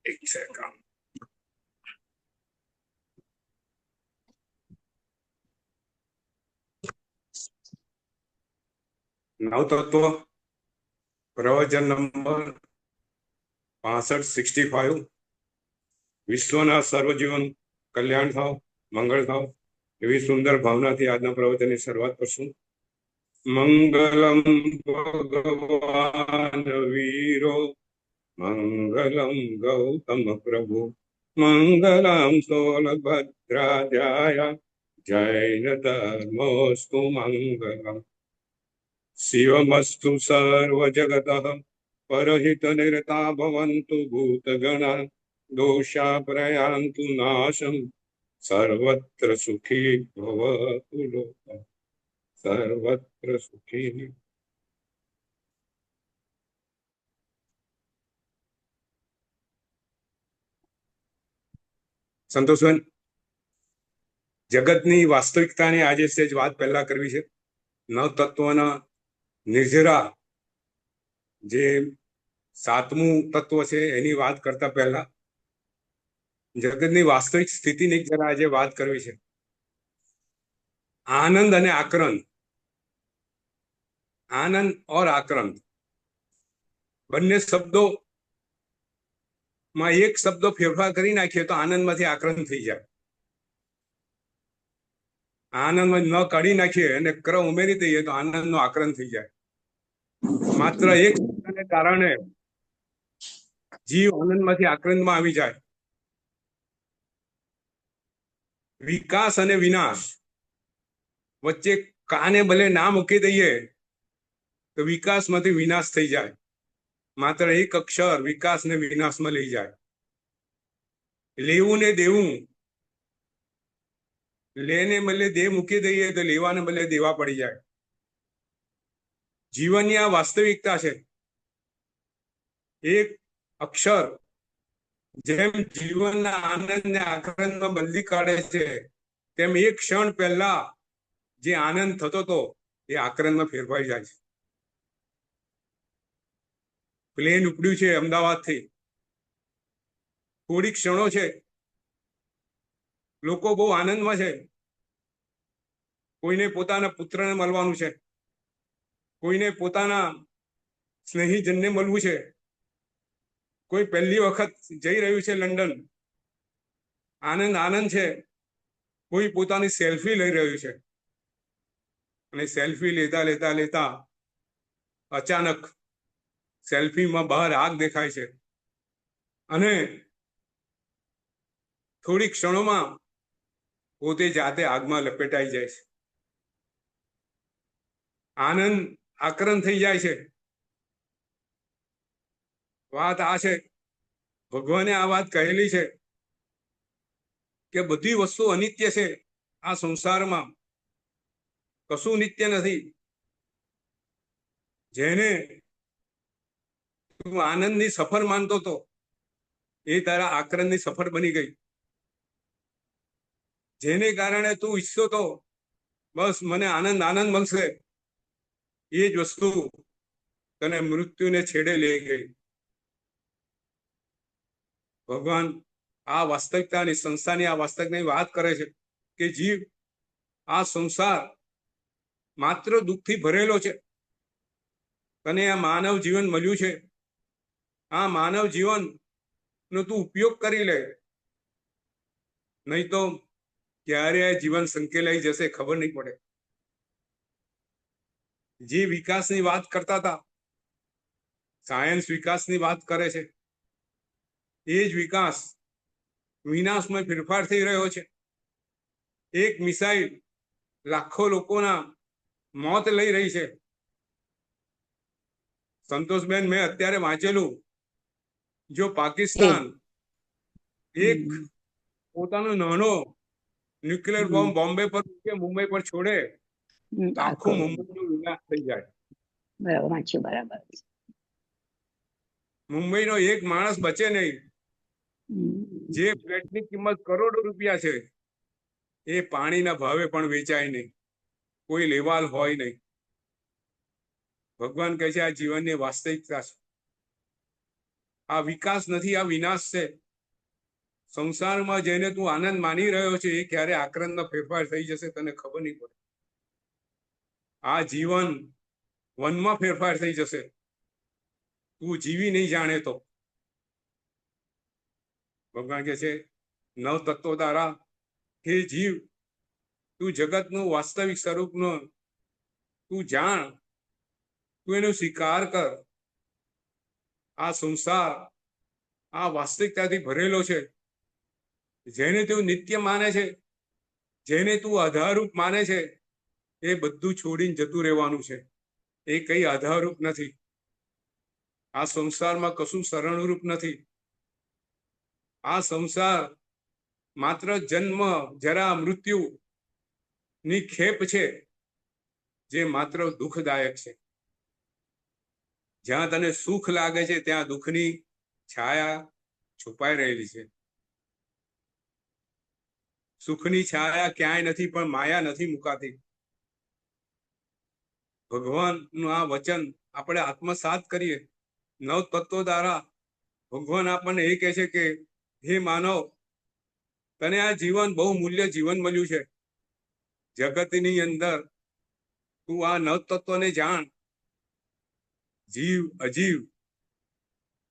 એક સેકન્ડ. નવ તત્વ પ્રવચન નંબર 6565. વિશ્વના સર્વજીવન કલ્યાણ થાવ, મંગળ થાવ એવી સુંદર ભાવનાથી આજના પ્રવચનની શરૂઆત કરશું. મંગલમ ભગવાન વીરો, મંગલમ ગૌતમ પ્રભુ, મંગલમ સોલભદ્રાજાય, જૈન ધર્મોસ્તુ મંગલમ. શિવમસ્તુ સર્વજગતઃ પરહિત નિરતા ભવन्तु ભૂતગણા, દોષા પ્રયાન્તુ નાશમ, સર્વત્ર સુખી ભવતુ લોકઃ, સર્વત્ર સુખી. સંતોષબેન, જગતની વાસ્તવિકતાની આજે સેજ વાત પહેલા કરવી છે. નવ તત્વના નિર્જરા જે સાતમું તત્વ છે એની વાત કરતા પહેલા જગતની વાસ્તવિક સ્થિતિની જરા આજે વાત કરવી છે. આનંદ અને આક્રંદ, આનંદ ઓર આક્રંદ બંને શબ્દો માં એક શબ્દો ફેરફાર કરી નાખીએ તો આનંદમાંથી આક્રંદ થઈ જાય. આનંદમાં ન કાઢી નાખીએ અને ક્ર ઉમેરી દઈએ તો આનંદનો આક્રંદ થઈ જાય. માત્ર એક શબ્દને કારણે જીવ આનંદમાંથી આક્રંદમાં આવી જાય. વિકાસ અને વિનાશ વચ્ચે કાને ભલે ના મૂકી દઈએ તો વિકાસમાંથી વિનાશ થઈ જાય. માત્ર એક અક્ષર વિકાસ ને વિનાશમાં લઈ જાય. લેવું ને દેવું, લેને બદલે દેહ મૂકી દઈએ તો લેવાને બદલે દેવા પડી જાય. જીવનની આ વાસ્તવિકતા છે. એક અક્ષર જેમ જીવનના આનંદને આક્રંદમાં બદલી કાઢે છે, તેમ એક ક્ષણ પહેલા જે આનંદ થતો હતો એ આક્રંદમાં ફેરવાઈ જાય છે. પ્લેન ઉપડ્યું છે અમદાવાદથી, થોડી ક્ષણો છે, લોકો બહુ આનંદમાં છે. કોઈને પોતાના પુત્રને મળવાનું છે, કોઈને પોતાના સ્નેહીજનને મળવું છે, કોઈ પહેલી વખત જઈ રહ્યું છે લંડન, આનંદ આનંદ છે. કોઈ પોતાની સેલ્ફી લઈ રહ્યું છે અને સેલ્ફી લેતા લેતા લેતા અચાનક સેલ્ફીમાં બહાર આગ દેખાય છે અને થોડી ક્ષણોમાં પોતે જાતે આગમાં લપેટાઈ જાય છે. આનંદ આક્રંદ થઈ જાય છે. વાત આ છે, ભગવાને આ વાત કહેલી છે કે બધી વસ્તુ અનિત્ય છે. આ સંસારમાં કશું નિત્ય નથી. જેને તું આનંદની સફર માનતો હતો એ તારા આક્રંદની સફર બની ગઈ. જેને કારણે તું ઈચ્છતો હતો બસ મને આનંદ આનંદ મળશે, એ જ વસ્તુ તને મૃત્યુને છેડે લઈ ગઈ. ભગવાન આ વાસ્તવિકતાની સંસ્થાની આ વાસ્તવિકતાની વાત કરે છે કે જીવ આ સંસાર માત્ર દુઃખથી ભરેલો છે. તને આ માનવ જીવન મળ્યું છે, આ માનવ જીવન નો તું ઉપયોગ કરી લે, નહીં તો ક્યારે આ જીવન સંકેલાઈ જશે ખબર નહીં પડે. જે વિકાસની વાત કરતા હતા, સાયન્સ વિકાસની વાત કરે છે, એ જ વિકાસ વિનાશમાં ફેરફાર થઈ રહ્યો છે. એક મિસાઇલ લાખો લોકોના મોત લઈ રહી છે. સંતોષબેન, મેં અત્યારે વાંચેલું, જો પાકિસ્તાન એક પોતાનો નાનો ન્યુક્લિયર બોમ્બ બોમ્બે પર કે મુંબઈ પર છોડે તો આખું મુંબઈનો વિનાશ થઈ જાય. બરાબર. મુંબઈનો એક માણસ બચે નહીં. જે ફ્લેટની કિંમત કરોડો રૂપિયા છે એ પાણીના ભાવે પણ વેચાય નહીં, કોઈ લેવાલ હોય નહીં. ભગવાન કહે છે આ જીવનની વાસ્તવિકતા છે. આ વિકાસ નથી, આ વિનાશ છે. સંસારમાં જેને તું આનંદ માની રહ્યો છે એ ક્યારે આક્રંદમાં ફેરફાર થઈ જશે તને ખબર નહીં પડે. આ જીવન વનમાં ફેરફાર થઈ જશે તું જીવી નહીં જાણે તો. ભગવાન કહે છે નવ તત્વો દ્વારા હે જીવ તું જગતનું વાસ્તવિક સ્વરૂપનું તું જાણ, તું એનો સ્વીકાર કર. આ સંસાર આ વાસ્તવિકતાથી ભરેલો છે. જેને તું નિત્ય માને છે, જેને તું આધારરૂપ માને છે, એ બધું છોડીને જતું રહેવાનું છે. એ કઈ આધારરૂપ નથી. આ સંસારમાં કશું શરણરૂપ નથી. આ સંસાર માત્ર જન્મ જરા મૃત્યુ ની ખેપ છે જે માત્ર દુઃખદાયક છે. જ્યાં તને સુખ લાગે છે ત્યાં દુઃખની છાયા છુપાઈ રહેલી છે. સુખની છાયા ક્યાંય નથી પણ માયા નથી મુકાતી. ભગવાનનું આ વચન આપણે આત્મસાત કરીએ. નવ તત્વો દ્વારા ભગવાન આપણને એ કહે છે કે હે માનવ, તને આ જીવન બહુ મૂલ્ય જીવન મળ્યું છે. જગતની અંદર તું આ નવ તત્વને જાણ. જીવ અજીવ,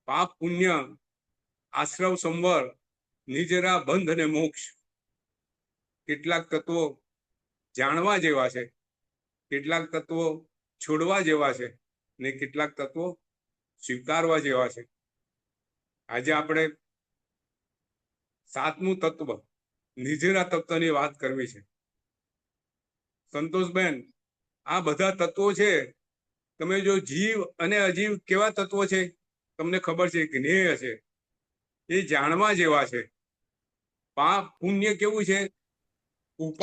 પાપ પુણ્ય, આશ્રવ સંવર, નિજરા બંધ અને મોક્ષ. કેટલાક તત્વો જાણવા જેવા છે, કેટલાક તત્વો છોડવા જેવા છે, ને કેટલાક તત્વો સ્વીકારવા જેવા છે. આજે આપણે સાતમું તત્વ નિજરા તત્વની વાત કરવી છે. સંતોષબેન, આ બધા તત્વો છે. તમે જો જીવ અને અજીવ કેવા તત્વો છે તમને ખબર છે, જ્ઞેય છે, એ જાણવા જેવા છે. પાપ પુણ્ય કેવું છે?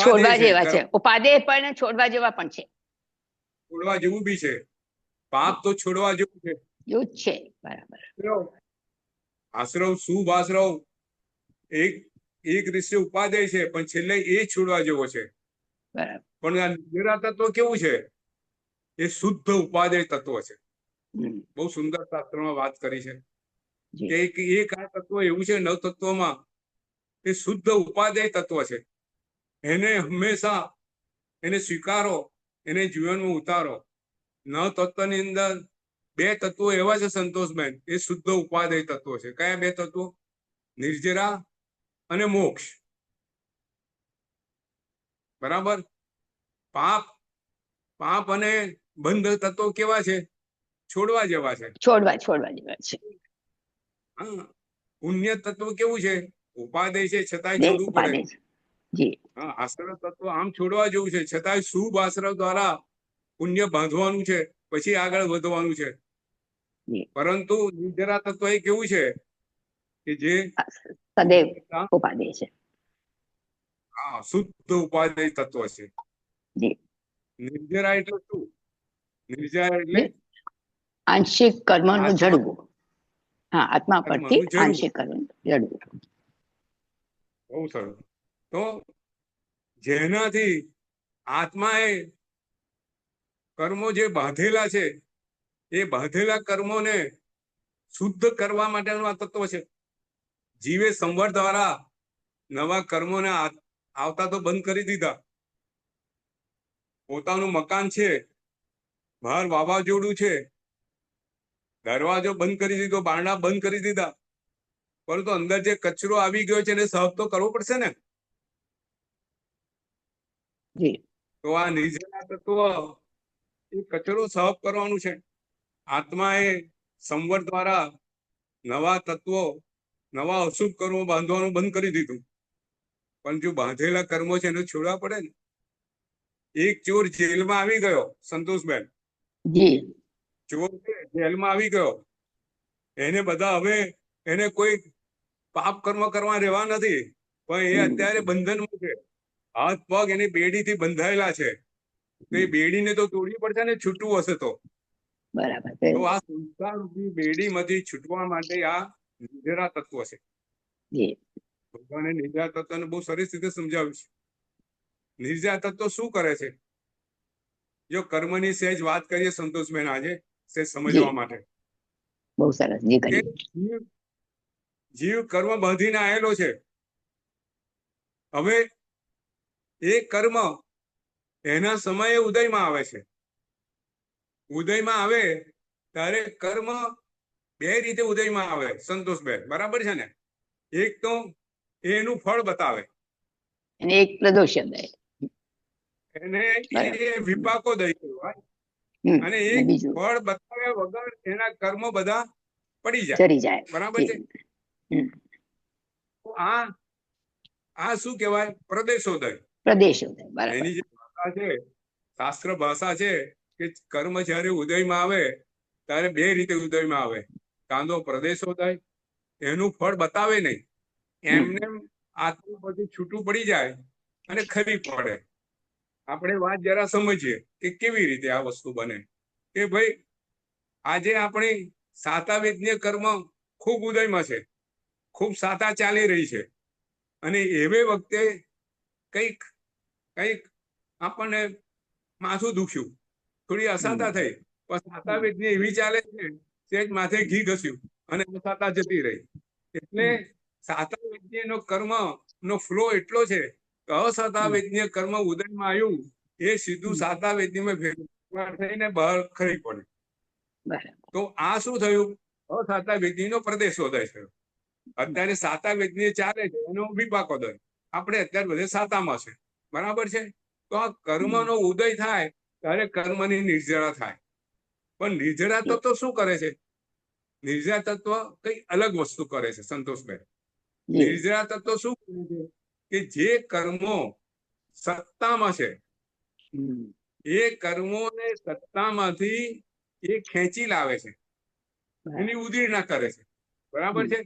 છોડવા જેવા છે. ઉપાદેય પણ છોડવા જેવા પણ છે. છોડવા જેવું બી છે. પાપ તો છોડવા જેવું છે. એવું જ છે. બરાબર. આશ્રવ શુભ આશ્રવ એક રીતે ઉપાદેય છે પણ છેલ્લે એ છોડવા જેવો છે. બરાબર. પણ આ નિજરા તત્વ કેવું છે? એ શુદ્ધ ઉપાદેય તત્વ છે. બહુ સુંદર શાસ્ત્રમાં વાત કરી છે કે એક આ તત્વ એવું છે નવ તત્વમાં, એ શુદ્ધ ઉપાદેય તત્વ છે. એને હંમેશા એને સ્વીકારો, એને જીવનમાં ઉતારો. નવ તત્વની અંદર બે તત્વો એવા છે સંતોષબેન, એ શુદ્ધ ઉપાદેય તત્વો છે. કયા બે તત્વો? નિર્જરા અને મોક્ષ. બરાબર. પાપ અને બંધ તત્વો કેવા છે? છોડવા જેવા છે. છોડવા જેવા છે. હા. પુણ્ય તત્વ કેવું છે? ઉપાદેય છે છતાંય છોડવું પડે. જી. હા. આશ્રવ તત્વ આમ છોડવા જેવું છે છતાંય શુભ આશ્રવ દ્વારા પુણ્ય બાંધવાનું છે, પછી આગળ વધવાનું છે. પરંતુ નિજરા તત્વ એ કેવું છે કે જે સદૈવ ઉપાદેય છે. હા, શુદ્ધ ઉપાદેય તત્વ છે. નિર્જરા એટલે શું? નિર્જરા એટલે આંશિક કર્મનું જડવું. હા, આત્મા પરથી આંશિક કર્મ જડવું. બહુ સરસ. તો જેનાથી આત્માએ કર્મો જે બાંધેલા છે એ બાંધેલા કર્મોને શુદ્ધ કરવા માટેનું આ તત્વ છે. જીવે સંવર દ્વારા નવા કર્મોને આવતા તો બંધ કરી દીધા. પોતાનું મકાન છે, બહાર વાવાઝોડું છે, દરવાજો બંધ કરી દીધો, બારણા બંધ કરી દીધા, પરંતુ અંદર જે કચરો આવી ગયો છે એને સાફ તો કરવો પડશે ને. તો આ નિજરા તત્વ એ કચરો સાફ કરવાનું છે. આત્માએ સંવર દ્વારા નવા તત્વો, નવા અશુભ કર્મો બાંધવાનું બંધ કરી દીધું. પણ જો બાંધેલા કર્મો છે એને છોડવા પડે ને. એક ચોર જેલમાં આવી ગયો સંતોષબેન, ચોર જેલમાં આવી ગયો, એને બધા હવે એને કોઈ પાપ કર્મ કરવા રહેવા નથી, પણ એ અત્યારે બંધનમાં છે. હાથ પગ એની બેડીથી બંધાયેલા છે. તો એ બેડીને તો તોડવી પડશે ને છૂટવું હશે તો. બરાબર. તો આ સંસાર રૂપી બેડીમાંથી છૂટવા માટે આ નિજરા તત્વ છે. ભગવાને નિજરા તત્વને બહુ સરસ રીતે સમજાવ્યું છે. નિર્જરા તત્વ શું કરે છે? જો કર્મની સહેજ વાત કરીએ સંતોષબેન આજે સહેજ સમજવા માટે. બહુ સરસ જી કે કર્યું. જીવ કર્મ બાંધીને આવેલો છે. હવે એ કર્મ એના સમયે ઉદયમાં આવે છે. ઉદયમાં આવે ત્યારે કર્મ બે રીતે ઉદયમાં આવે સંતોષભાઈ, બરાબર છે ને? એક તો એનું ફળ બતાવે, અને એક પ્રદોષોદય, એને બરાબર. એ વિપાકોદય કહેવાય. અને અને એક બીજું ફળ બતાવ્યા વગર એના કર્મ બધા પડી જાય, ચરી જાય. બરાબર છે? હમ. તો આ શું કહેવાય? પ્રદેશોદય. પ્રદેશોદય, બરાબર. એની જે ભાષા છે, શાસ્ત્ર ભાષા છે, કે કર્મ જ્યારે ઉદયમાં આવે ત્યારે બે રીતે ઉદયમાં આવે. કાંદો પ્રદેશોદય, એનું ફળ બતાવે નહીં, એમને આત્મા પછી છૂટું પડી જાય અને ખરી પડે. આપણે વાત જરા સમજીએ કે કેવી રીતે આ વસ્તુ બને. કે ભાઈ આજે આપણી સાતાવેદન્ય કર્મ ખૂબ ઉદયમાં છે, ખૂબ સાતા ચાલી રહી છે. અને એવે વખતે કંઈક આપણને માથું દુખ્યું, થોડી અસાતા થઈ, પણ સાતાવેદન્ય એવી ચાલે છે સેજ માથે ઘી ઘસ્યું અને અસાતા જતી રહી. એટલે સાતાવેદન્ય કર્મ નો ફ્લો એટલો છે કે અસાતાવેદન્ય કર્મ ઉદયમાં આવ્યું એ સીધું સાતાવેદન્યમાં ભેગું થઈને બહાર ખરી પડે. બરાબર. તો આ શું થયું? અસાતાવેદન્યનો પ્રદેશોદય થયો. અત્યારે સાતાવેદન્ય ચાલે છે એનો વિપાકોદય. આપણે અત્યારે બધે સાતામાં છે, બરાબર છે? તો આ કર્મનો ઉદય થાય ત્યારે કર્મની નિર્જરા થાય. પણ નિર્જરા તત્વ શું કરે છે? નિર્જરા તત્વ કઈ અલગ વસ્તુ કરે છે સંતોષભાઈ. નિર્જરા તત્વ શું કરે છે? કે જે કર્મો સત્તામાં છે એ કર્મોને સત્તામાંથી એ ખેંચી લાવે છે, એની ઉદીરણા કરે છે, બરાબર છે?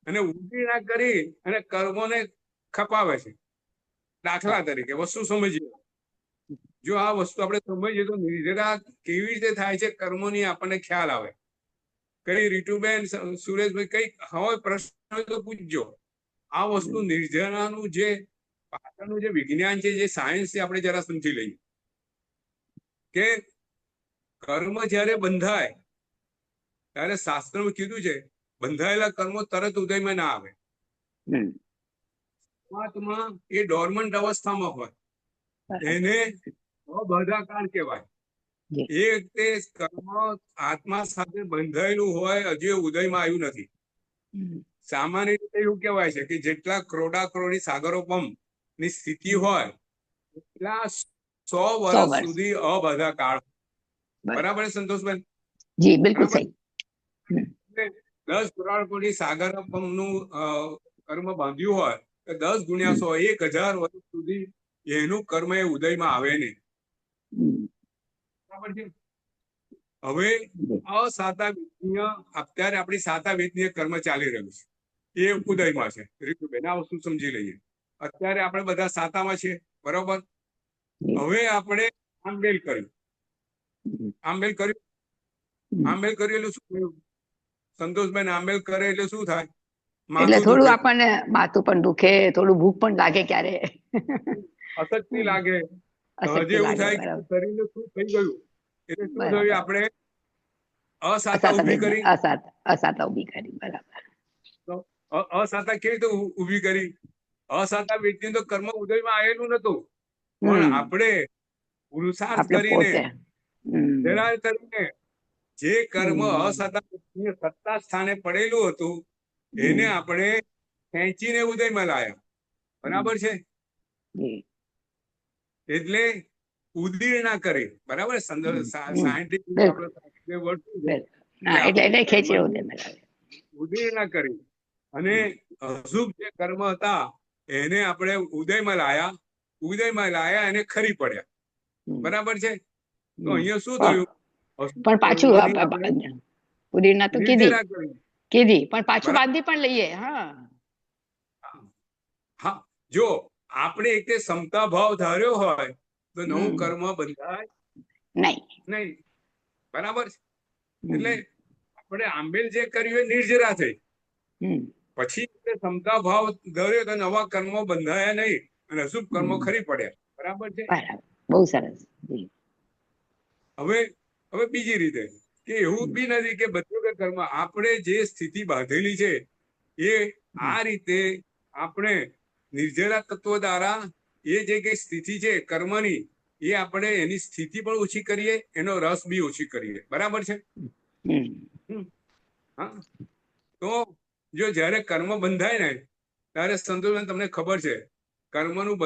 અને ઉદીરણા કરી અને કર્મોને ખપાવે છે. દાખલા તરીકે વસ્તુ સમજીએ, જો આ વસ્તુ આપણે સમજીએ તો નિર્જરા કેવી રીતે થાય છે કર્મોની આપણને ખ્યાલ આવે. કઈ રીતુબેન, સુરેશભાઈ, કઈ હોય પ્રશ્ન હોય તો પૂછજો. આ વસ્તુ નિર્જરાનું જે પાછળનું જે વિજ્ઞાન છે, જે સાયન્સ છે, આપણે જરા સમજી લઈએ. કે કર્મ જ્યારે બંધાય ત્યારે શાસ્ત્રમાં કીધું છે બંધાયેલા કર્મો તરત ઉદયમાં ના આવે. શરૂઆતમાં એ ડોર્મન્ટ અવસ્થામાં હોય, એને અબાધાકાળ કહેવાય. એ વખતે કર્મ આત્મા સાથે બંધાયેલું હોય, હજી ઉદયમાં આવ્યું નથી. સામાન્ય રીતે એવું કહેવાય છે કે જેટલા ક્રોડાક્રોડી સાગરોપમ ની સ્થિતિ હોય એટલા 100 વર્ષ સુધી અબાધા કાળ. બરાબર સંતોષભાઈ? જી બિલકુલ સહી. 10 ક્રોડાક્રોડી સાગરોપમ નું કર્મ બાંધ્યું હોય તો 10 ગુણ્યા 100, 1000 વર્ષ સુધી એનું કર્મ એ ઉદયમાં આવે નહીં. બરાબર છે? હવે અસાતાવેદન્ય અત્યારે આપણી સાતાવેદન્ય કર્મ ચાલી રહ્યું છે, એ ઉદયમાં છે. રીતુબેન, આ વસ્તુ સમજી લઈએ. અત્યારે આપણે બધા સાતામાં છીએ, બરોબર? હવે આપણે આંબેલ કર્યું. આંબેલ કર્યું એટલે શું થયું સંતોષભાઈ? આંબેલ કરે એટલે શું થાય? એટલે થોડું આપણને માથું પણ દુખે, થોડું ભૂખ પણ લાગે, ક્યારે અશક્તિ લાગે. હજી એવું થાય કે શરીરને શું થઈ ગયું, એટલે શું થયું? આપણે અસાતા ઉભી કરી. અસાતા ઉભી કરી, બરાબર. અસાતા કેવી રીતે ઉભી કરી? અસાતા વ્યક્તિ તો કર્મ ઉદયમાં આવેલું નતું, પણ આપણે પુરુષાર્થ કરીને જે કર્મ અસાતા સત્તા સ્થાને પડેલું હતું એને આપણે ખેંચીને ઉદયમાં લાયા, બરાબર છે? એટલે ઉદીરણા કરી, બરાબર? સાયન્ટિફિક ઉદીરણા કરી અને અશુભ જે કર્મ હતા એને આપણે ઉદયમાં લાયા અને ખરી પડ્યા, બરાબર છે? તો અહીંયા શું થયું? પણ પાછું ઉદીરણા તો કીધી પણ પાછું બાંધી પણ લઈએ. હા, જો આપણે એક સમતા ભાવ ધાર્યો હોય તો નવું કર્મ બંધાય નહીં, બરાબર? એટલે આપણે આંબેલ જે કર્યું એ નિર્જરા થઈ. પછી સમતા ભાવ ધર્યો તો નવા કર્મો બંધાયા નહીં અને અશુભ કર્મો ખરી પડ્યા, બરાબર છે? બહુ સરસ. હવે બીજી રીતે કે એવું બી નથી કે બધું કે કર્મ. આપણે જે સ્થિતિ બાંધેલી છે એ આ રીતે આપણે નિર્જરા તત્વ દ્વારા એ જે કઈ સ્થિતિ છે કર્મની, એ આપણે એની સ્થિતિ પણ ઓછી કરીએ, એનો રસ બી ઓછી કરીએ. બરાબર છે? હા. તો જો જયારે કર્મ બંધાય ને ત્યારે સંતોષ તમને ખબર છે કર્મનું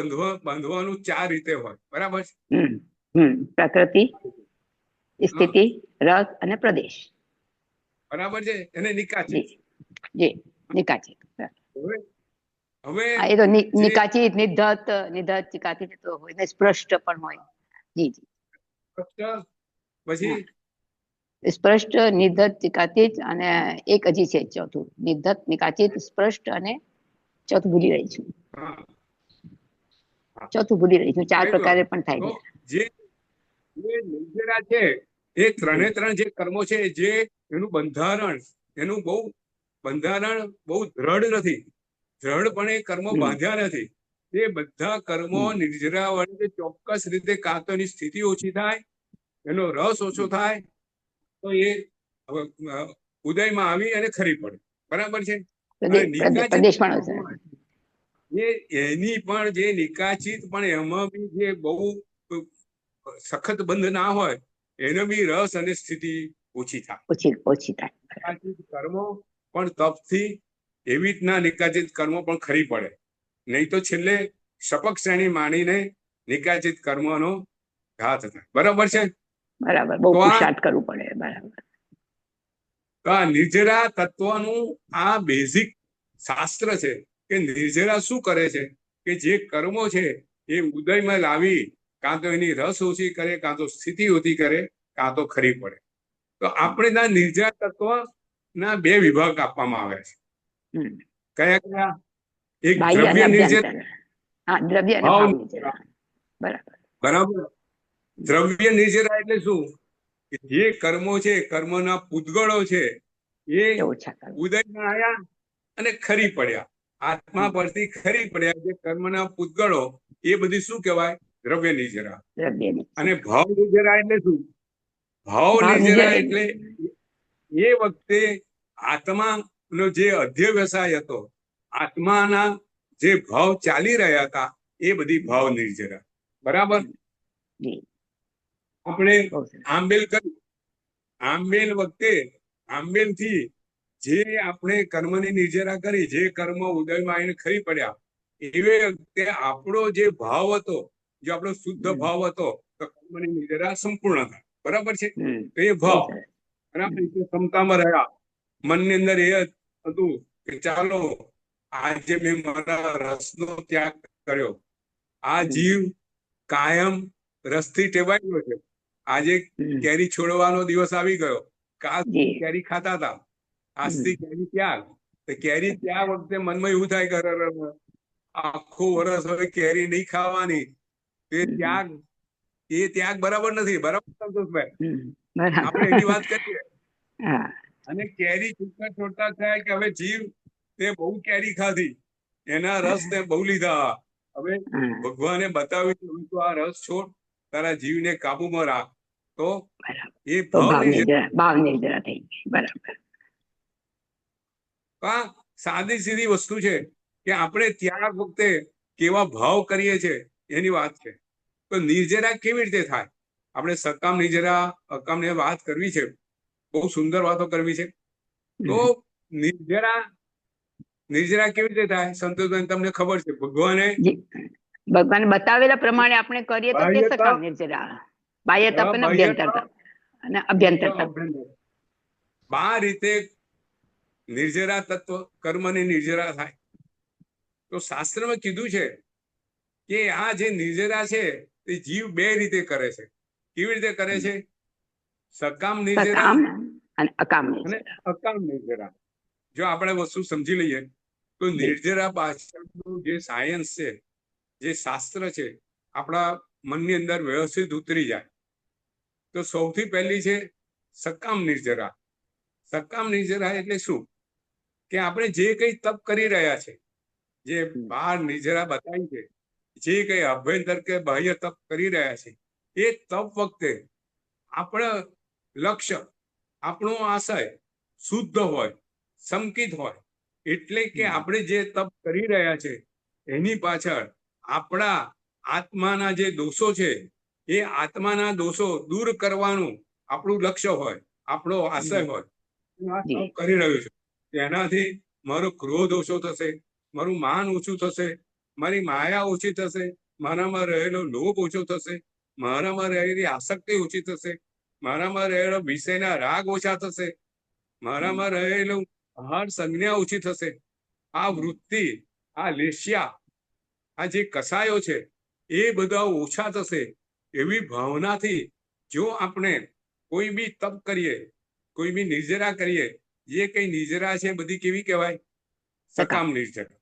બાંધવાનું 4 રીતે હોય. બરાબર છે? પ્રકૃતિ, સ્થિતિ, રસ અને પ્રદેશ. બરાબર છે. એને નિકાચિત. જી નિકાચિત. હવે એ તો નિકાચિત, નિધત, ચિકાચિત તો હોય ને, સ્પષ્ટ પણ હોય. જી પછી સ્પષ્ટ, નિધત, ચિકાચિત અને એક હજી છે ચોથું, નિધત, નિકાચિત, સ્પષ્ટ અને ચોથું ભૂલી રહી છું. ચોથું ભૂલી રહી છું. 4 પ્રકારે પણ થાય છે. જે નિર્જરા છે એ 3 જે કર્મો છે, જે એનું બંધારણ બહુ દ્રઢ નથી. દ્રઢપણે કર્મો બાંધ્યા નથી. એ બધા કર્મો નિર્જરા વડે ચોક્કસ રીતે કાં તો એની સ્થિતિ ઓછી થાય, એનો રસ ઓછો થાય, તો એ ઉદયમાં આવી અને ખરી પડે. બરાબર છે? એની પણ જે નિકાચિત પણ એમાં બી જે બહુ સખત બંધ ના હોય, એનો બી રસ અને સ્થિતિ ઓછી થાય. કર્મો પણ તપથી એવી રીતના નિકાચિત કર્મો પણ ખરી પડે. નહીં તો છેલ્લે શપક શ્રેણી માણીને નિકાચિત કર્મનો ઘાત થાય. બરાબર છે? બરાબર. બહુ પુરુષાર્થ કરવું પડે. બરાબર. તો આ નિર્જરા તત્વનું આ બેઝિક શાસ્ત્ર છે કે નિર્જરા શું કરે છે કે જે કર્મો છે એ ઉદયમાં લાવી કાં તો એની રસ ઓછી કરે, કાં તો સ્થિતિ ઓછી કરે, કાં તો ખરી પડે. તો આપણે ના નિર્જરા તત્વ ના 2 વિભાગ આપવામાં આવ્યા છે. કયા કયા? એક દ્રવ્ય નિર્જરા, બરાબર. દ્રવ્ય નિર્જરા એટલે શું? જે કર્મો છે, કર્મના પૂતગળો છે, એ ઉદયમાં આવ્યા અને ખરી પડ્યા, આત્મા પરથી ખરી પડ્યા. જે કર્મના પૂતગળો એ બધી શું કહેવાય? દ્રવ્ય નિર્જરા. અને ભાવ નિર્જરા એટલે શું? ભાવ નિર્જરા એટલે એ વખતે આત્માનો જે અધ્યવસાય હતો, આત્માના જે ભાવ ચાલી રહ્યા હતા, એ બધી ભાવ નિર્જરા. બરાબર. આપણે આંબેલ કર્યું, આંબેલ વખતે આંબેલ થી જે આપણે કર્મની નિર્જરા કરી, જે કર્મ ઉદયમાં આવીને ખરી પડ્યા, એવી વખતે આપણો જે ભાવ હતો, જો આપણો શુદ્ધ ભાવ હતો, તો કર્મની નિર્જરા સંપૂર્ણ થાય. બરાબર છે? તો એ ભાવ બરાબર ક્ષમતામાં રહ્યા. મનની અંદર એ હતું કે ચાલો આજે મેં મારા રસનો ત્યાગ કર્યો. આ જીવ કાયમ રસથી ટેવાયેલો છે. આજે કેરી છોડવાનો દિવસ આવી ગયો. કાલ કેરી ખાતા હતા, આજથી કેરી ત્યાગ. કેરી ત્યાગ વખતે મનમાં એવું થાય કે આખું વર્ષ હવે કેરી નહીં ખાવાની. એ ત્યાગ બરાબર નથી. બરાબર સંતોષભાઈ? આપણે એની વાત કરીએ. અને કેરી છોડતા થાય કે હવે જીવ તે બહુ કેરી ખાધી, એના રસ તે બહુ લીધા. હવે ભગવાને બતાવ્યું તો આ રસ છોડ, તારા જીવને કાબુમાં રાખ. તો એ ભાવ નિર્જરા થઈ ગઈ. બરાબર. સાદી સીધી વસ્તુ છે કે આપણે ત્યાગ વખતે કેવા ભાવ કરીએ છીએ એની વાત છે. તો નિર્જરા કેવી રીતે થાય? આપણે સકામ નિર્જરા, અકામ ને વાત કરવી છે, બહુ સુંદર વાતો કરવી છે. તો નિર્જરા કેવી રીતે થાય? સંતોષભાઈ તમને ખબર છે, ભગવાને બતાવેલા પ્રમાણે આપણે કરીએ તો તે સકામ નિર્જરા. બાહ્ય તપ અને અભ્યંતર તપ અને અભ્યંતર તપ. 12 રીતે નિર્જરા તત્વ કર્મની નિર્જરા થાય. તો શાસ્ત્રમાં કીધું છે કે આ જે નિર્જરા છે તે જીવ 2 રીતે કરે છે. કેવી રીતે કરે છે? સકામ નિર્જરા અને અકામ નિર્જરા. જો આપણે વસ્તુ સમજી લઈએ તો નિર્જરા પાછળનું જે સાયન્સ છે, જે શાસ્ત્ર છે, આપણા મનની અંદર વ્યવસ્થિત ઉતરી જાય. તો સૌથી પહેલી છે સકામ નિર્જરા. સકામ નિર્જરા એટલે શું? કે આપણે જે કઈ તપ કરી રહ્યા છે, જે 12 નિર્જરા બતાવી છે, જે કઈ અભ્યંતર કે બાહ્ય તપ કરી રહ્યા છે, એ તપ વખતે આપણે લક્ષ્ય આપણો આશય શુદ્ધ હોય, સંકિત હોય, એટલે કે આપણે જે તપ કરી રહ્યા છે એની પાછળ આપણા આત્માના જે દોષો છે એ આત્માના દોષો દૂર કરવાનું આપણું લક્ષ્ય હોય, આપણો આશય હોય. હું આ તપ કરી રહ્યો છું, તેનાથી મારો ક્રોધ ઓછો થશે, મારું માન ઓછું થશે, મારી માયા ઓછી થશે, મારામાં રહેલો લોભ ઓછો થશે, મારામાં રહેલી આસક્તિ ઓછી થશે, મારામાં રહેલો વિષયના રાગ ઓછા થશે, મારામાં રહેલું આહાર સંજ્ઞા ઓછી થશે. આ વૃત્તિ, આ લેસ્યા, આ જે કસાયો છે એ બધા ઓછા થશે. એવી ભાવનાથી જો આપણે કોઈ બી તપ કરીએ, કોઈ બી નિર્જરા કરીએ, જે કઈ નિર્જરા છે બધી કેવી કહેવાય? સકામ નિર્જરા.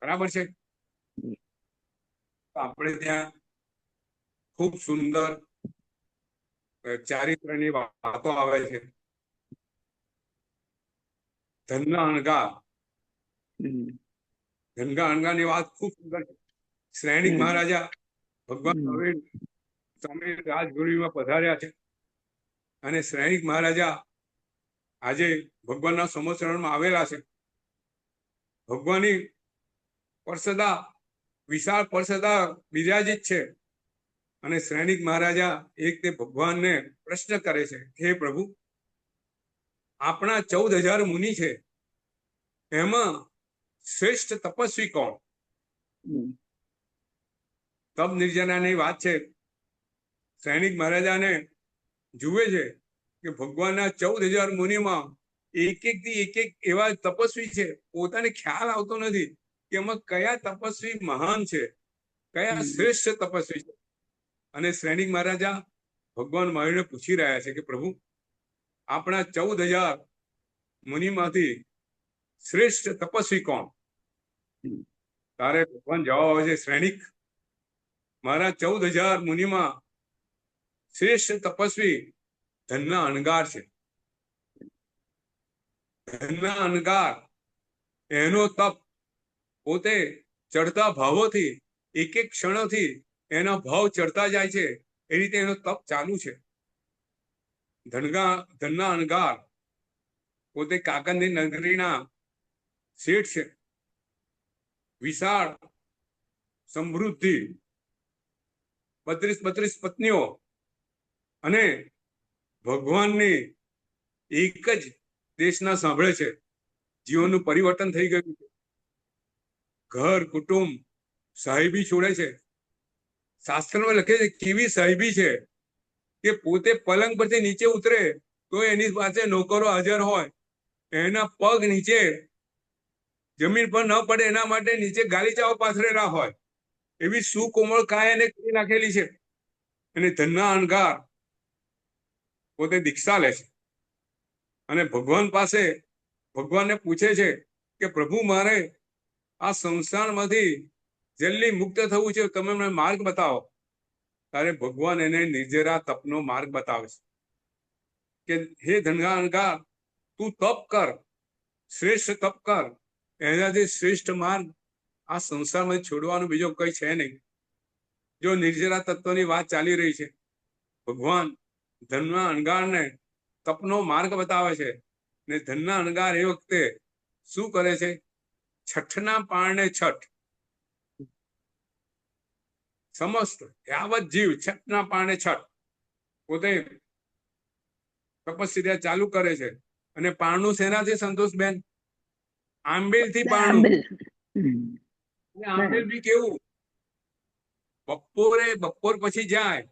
બરાબર છે? આપણે ત્યાં ખૂબ સુંદર ચારિત્રની વાતો આવે છે. ધનના અણગાર, ધનના અણગારની વાત ખૂબ સુંદર છે. શ્રેણિક મહારાજા ભગવાન સ્વામી રાજગુરુમાં પધાર્યા છે અને શ્રેણિક મહારાજા આજે ભગવાનના સમોસરણમાં આવેલા છે. ભગવાનની પરસદા, વિશાળ પરસદા બિરાજિત છે અને શ્રેણિક મહારાજા એક તે ભગવાનને પ્રશ્ન કરે છે, હે પ્રભુ, આપણા 14,000 મુનિ છે, એમાં શ્રેષ્ઠ તપસ્વી કોણ? તપ નિર્જરાની વાત છે. શ્રેણિક મહારાજાને જુએ છે કે ભગવાનના 14,000 મુનિમાં એક એવા તપસ્વી છે, પોતાને ખ્યાલ આવતો નથી કે એમાં કયા તપસ્વી મહાન છે, કયા શ્રેષ્ઠ તપસ્વી છે. અને શ્રેણિક મહારાજા ભગવાન મહાવીરને પૂછી રહ્યા છે કે પ્રભુ, આપણા 14,000 મુનિમાંથી શ્રેષ્ઠ તપસ્વી કોણ? તારે ભગવાન જવાબ આવે છે, શ્રેણિક, મારા 14,000 મુનિમાં શ્રેષ્ઠ તપસ્વી ધનના અણગાર છે. ધનના અણગાર, એનો તપ પોતે ચડતા ભાવોથી એક ક્ષણોથી એના ભાવ ચડતા જાય છે, એ રીતે એનો તપ ચાલુ છે. ધનના અણગાર પોતે કાકંદી નગરીના શેઠ છે. વિશાળ સમૃદ્ધિ, 32 પત્નીઓ અને ભગવાનની એક જ દેશના સાંભળે છે. જીવનનું પરિવર્તન થઈ ગયું છે. ઘર, કુટુંબ, સાહેબી છોડે છે. શાસ્ત્રમાં લખે છે કેવી સાહેબી છે કે પોતે પલંગ પરથી નીચે ઉતરે તો એની પાસે નોકરો હાજર હોય, એના પગ નીચે જમીન પર ન પડે એના માટે નીચે ગાલીચાઓ પાથરેલા હોય, એવી સુકોમળ કાયા એને કરી નાખેલી છે. અને ધનના અણગાર પોતે દીક્ષા લે છે અને ભગવાન પાસે ભગવાનને પૂછે છે કે પ્રભુ, મારે આ સંસારમાંથી જલ્દી મુક્ત થવું છે, તમે મને માર્ગ બતાવો. ત્યારે ભગવાન એને નિર્જરા તપનો માર્ગ બતાવે છે કે હે ધનના અણગાર, તું તપ કર, શ્રેષ્ઠ તપ કર. એનાથી શ્રેષ્ઠ માર્ગ આ સંસારમાં છોડવાનો બીજો કઈ છે નહીં. જો નિર્જરા તત્વની વાત ચાલી રહી છે, ભગવાન ધનના અણગારને તપનો માર્ગ બતાવે છે. ને ધનના અણગાર એ વખતે શું કરે છે? છઠના પારણે છઠ, સમસ્ત યાવત જીવ છઠના પારણે છઠ પોતે તપસ્યા ચાલુ કરે છે. અને પારણું શેનાથી, સંતોષબેન? આંબેલથી પારણું. આંબેલ બી કેવું? બપોર પછી જાય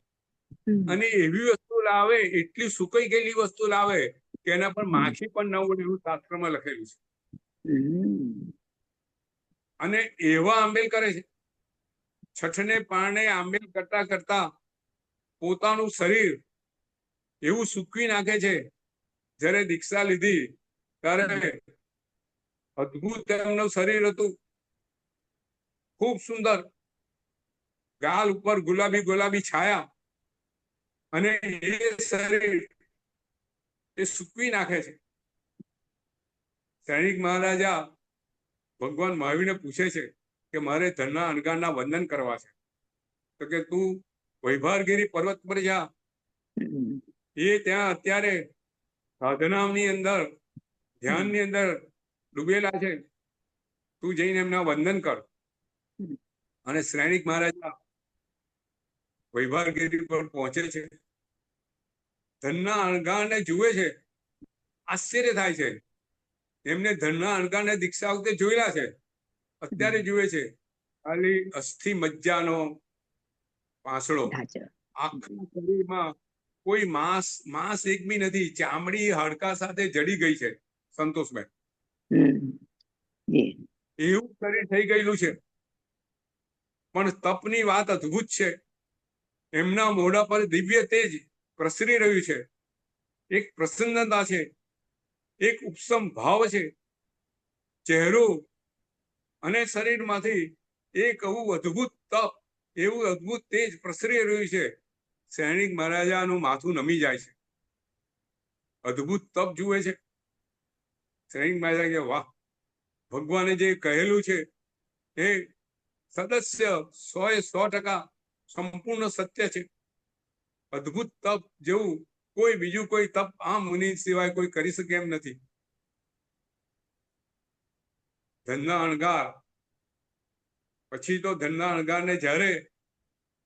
અને એવી વસ્તુ લાવે, એટલી સુકાઈ ગયેલી વસ્તુ લાવે કે એના પર માખી પણ ન ઉડે, એવું શાસ્ત્રમાં લખેલું છે. અને એવા આંબેલ કરે છે. છઠને પારણે આંબેલ કરતા કરતા પોતાનું શરીર એવું સૂકવી નાખે છે. જ્યારે દીક્ષા લીધી ત્યારે અદ્ભુત એમનું શરીર હતું, ખૂબ સુંદર. ગાલ ઉપર ગુલાબી છાયા, અને એ શરીર એ સૂકવી નાખે છે. શ્રેણિક મહારાજા ભગવાન મહાવીરને પૂછે છે કે મારે ધનના અણગારના વંદન કરવા છે. તો કે તું વૈભારગીરી પર્વત પર જા, એ ત્યાં અત્યારે સાધનાની અંદર ધ્યાનની અંદર ડૂબેલા છે, તું જઈને એમના વંદન કર. અને શ્રેણિક મહારાજા વૈભાગીરી પર પહોંચે છે, ધનના અણગારને જુએ છે, આશ્ચર્ય થાય છે. એમને ધનના અણગારને દીક્ષા વખતે જોયેલા છે, અત્યારે જુએ છે ખાલી અસ્થિ મજ્જાનો પાંસળો, આખા શરીરમાં કોઈ માંસ એક બી નથી, ચામડી હાડકા સાથે જડી ગઈ છે. સંતોષભાઈ, એવું શરીર થઈ ગયેલું છે. પણ તપની વાત અદ્ભુત છે. એમના મોઢા પર દિવ્ય તેજ પ્રસરી રહ્યું છે, એક પ્રસન્નતા છે, એક ઉપસમ ભાવ છે. ચહેરો અને શરીરમાંથી એક એવું અદ્ભુત તપ, એવું અદ્ભુત તેજ પ્રસરી રહ્યું છે. સૈનિક મહારાજાનું માથું નમી જાય છે. અદ્ભુત તપ જુએ છે. સૈનિક મહારાજા કે વાહ, ભગવાને જે કહેલું છે એ સદસ્ય 100% સંપૂર્ણ સત્ય છે. અદ્ભુત તપ જેવું કોઈ બીજું કોઈ તપ આ મુનિ સિવાય કોઈ કરી શકે એમ નથી. ધનના અણગાર પછી તો ધનના અણગારને જ્યારે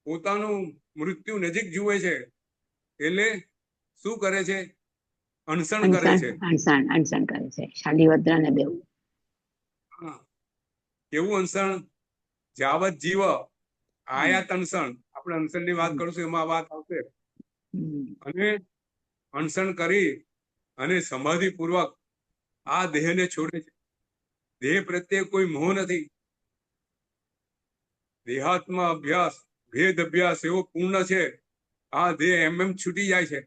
પોતાનું મૃત્યુ નજીક જુએ છે એટલે શું કરે છે? અણસણ કરે છે. અણસણ કરે છે. શાલિવદ્ર ને બેઉ. કેવું અણસણ? જાવત જીવ આયાત અણસણ. આપણે અણસણ ની વાત કરશું એમાં વાત આવશે. અને અણસણ કરી અને સમાધિ પૂર્વક આ દેહને છોડે છે. દેહ પ્રત્યે કોઈ મોહ નથી. દેહાત્મ અભ્યાસ, ભેદ અભ્યાસ એવો પૂર્ણ છે. આ દેહ એમ છૂટી જાય છે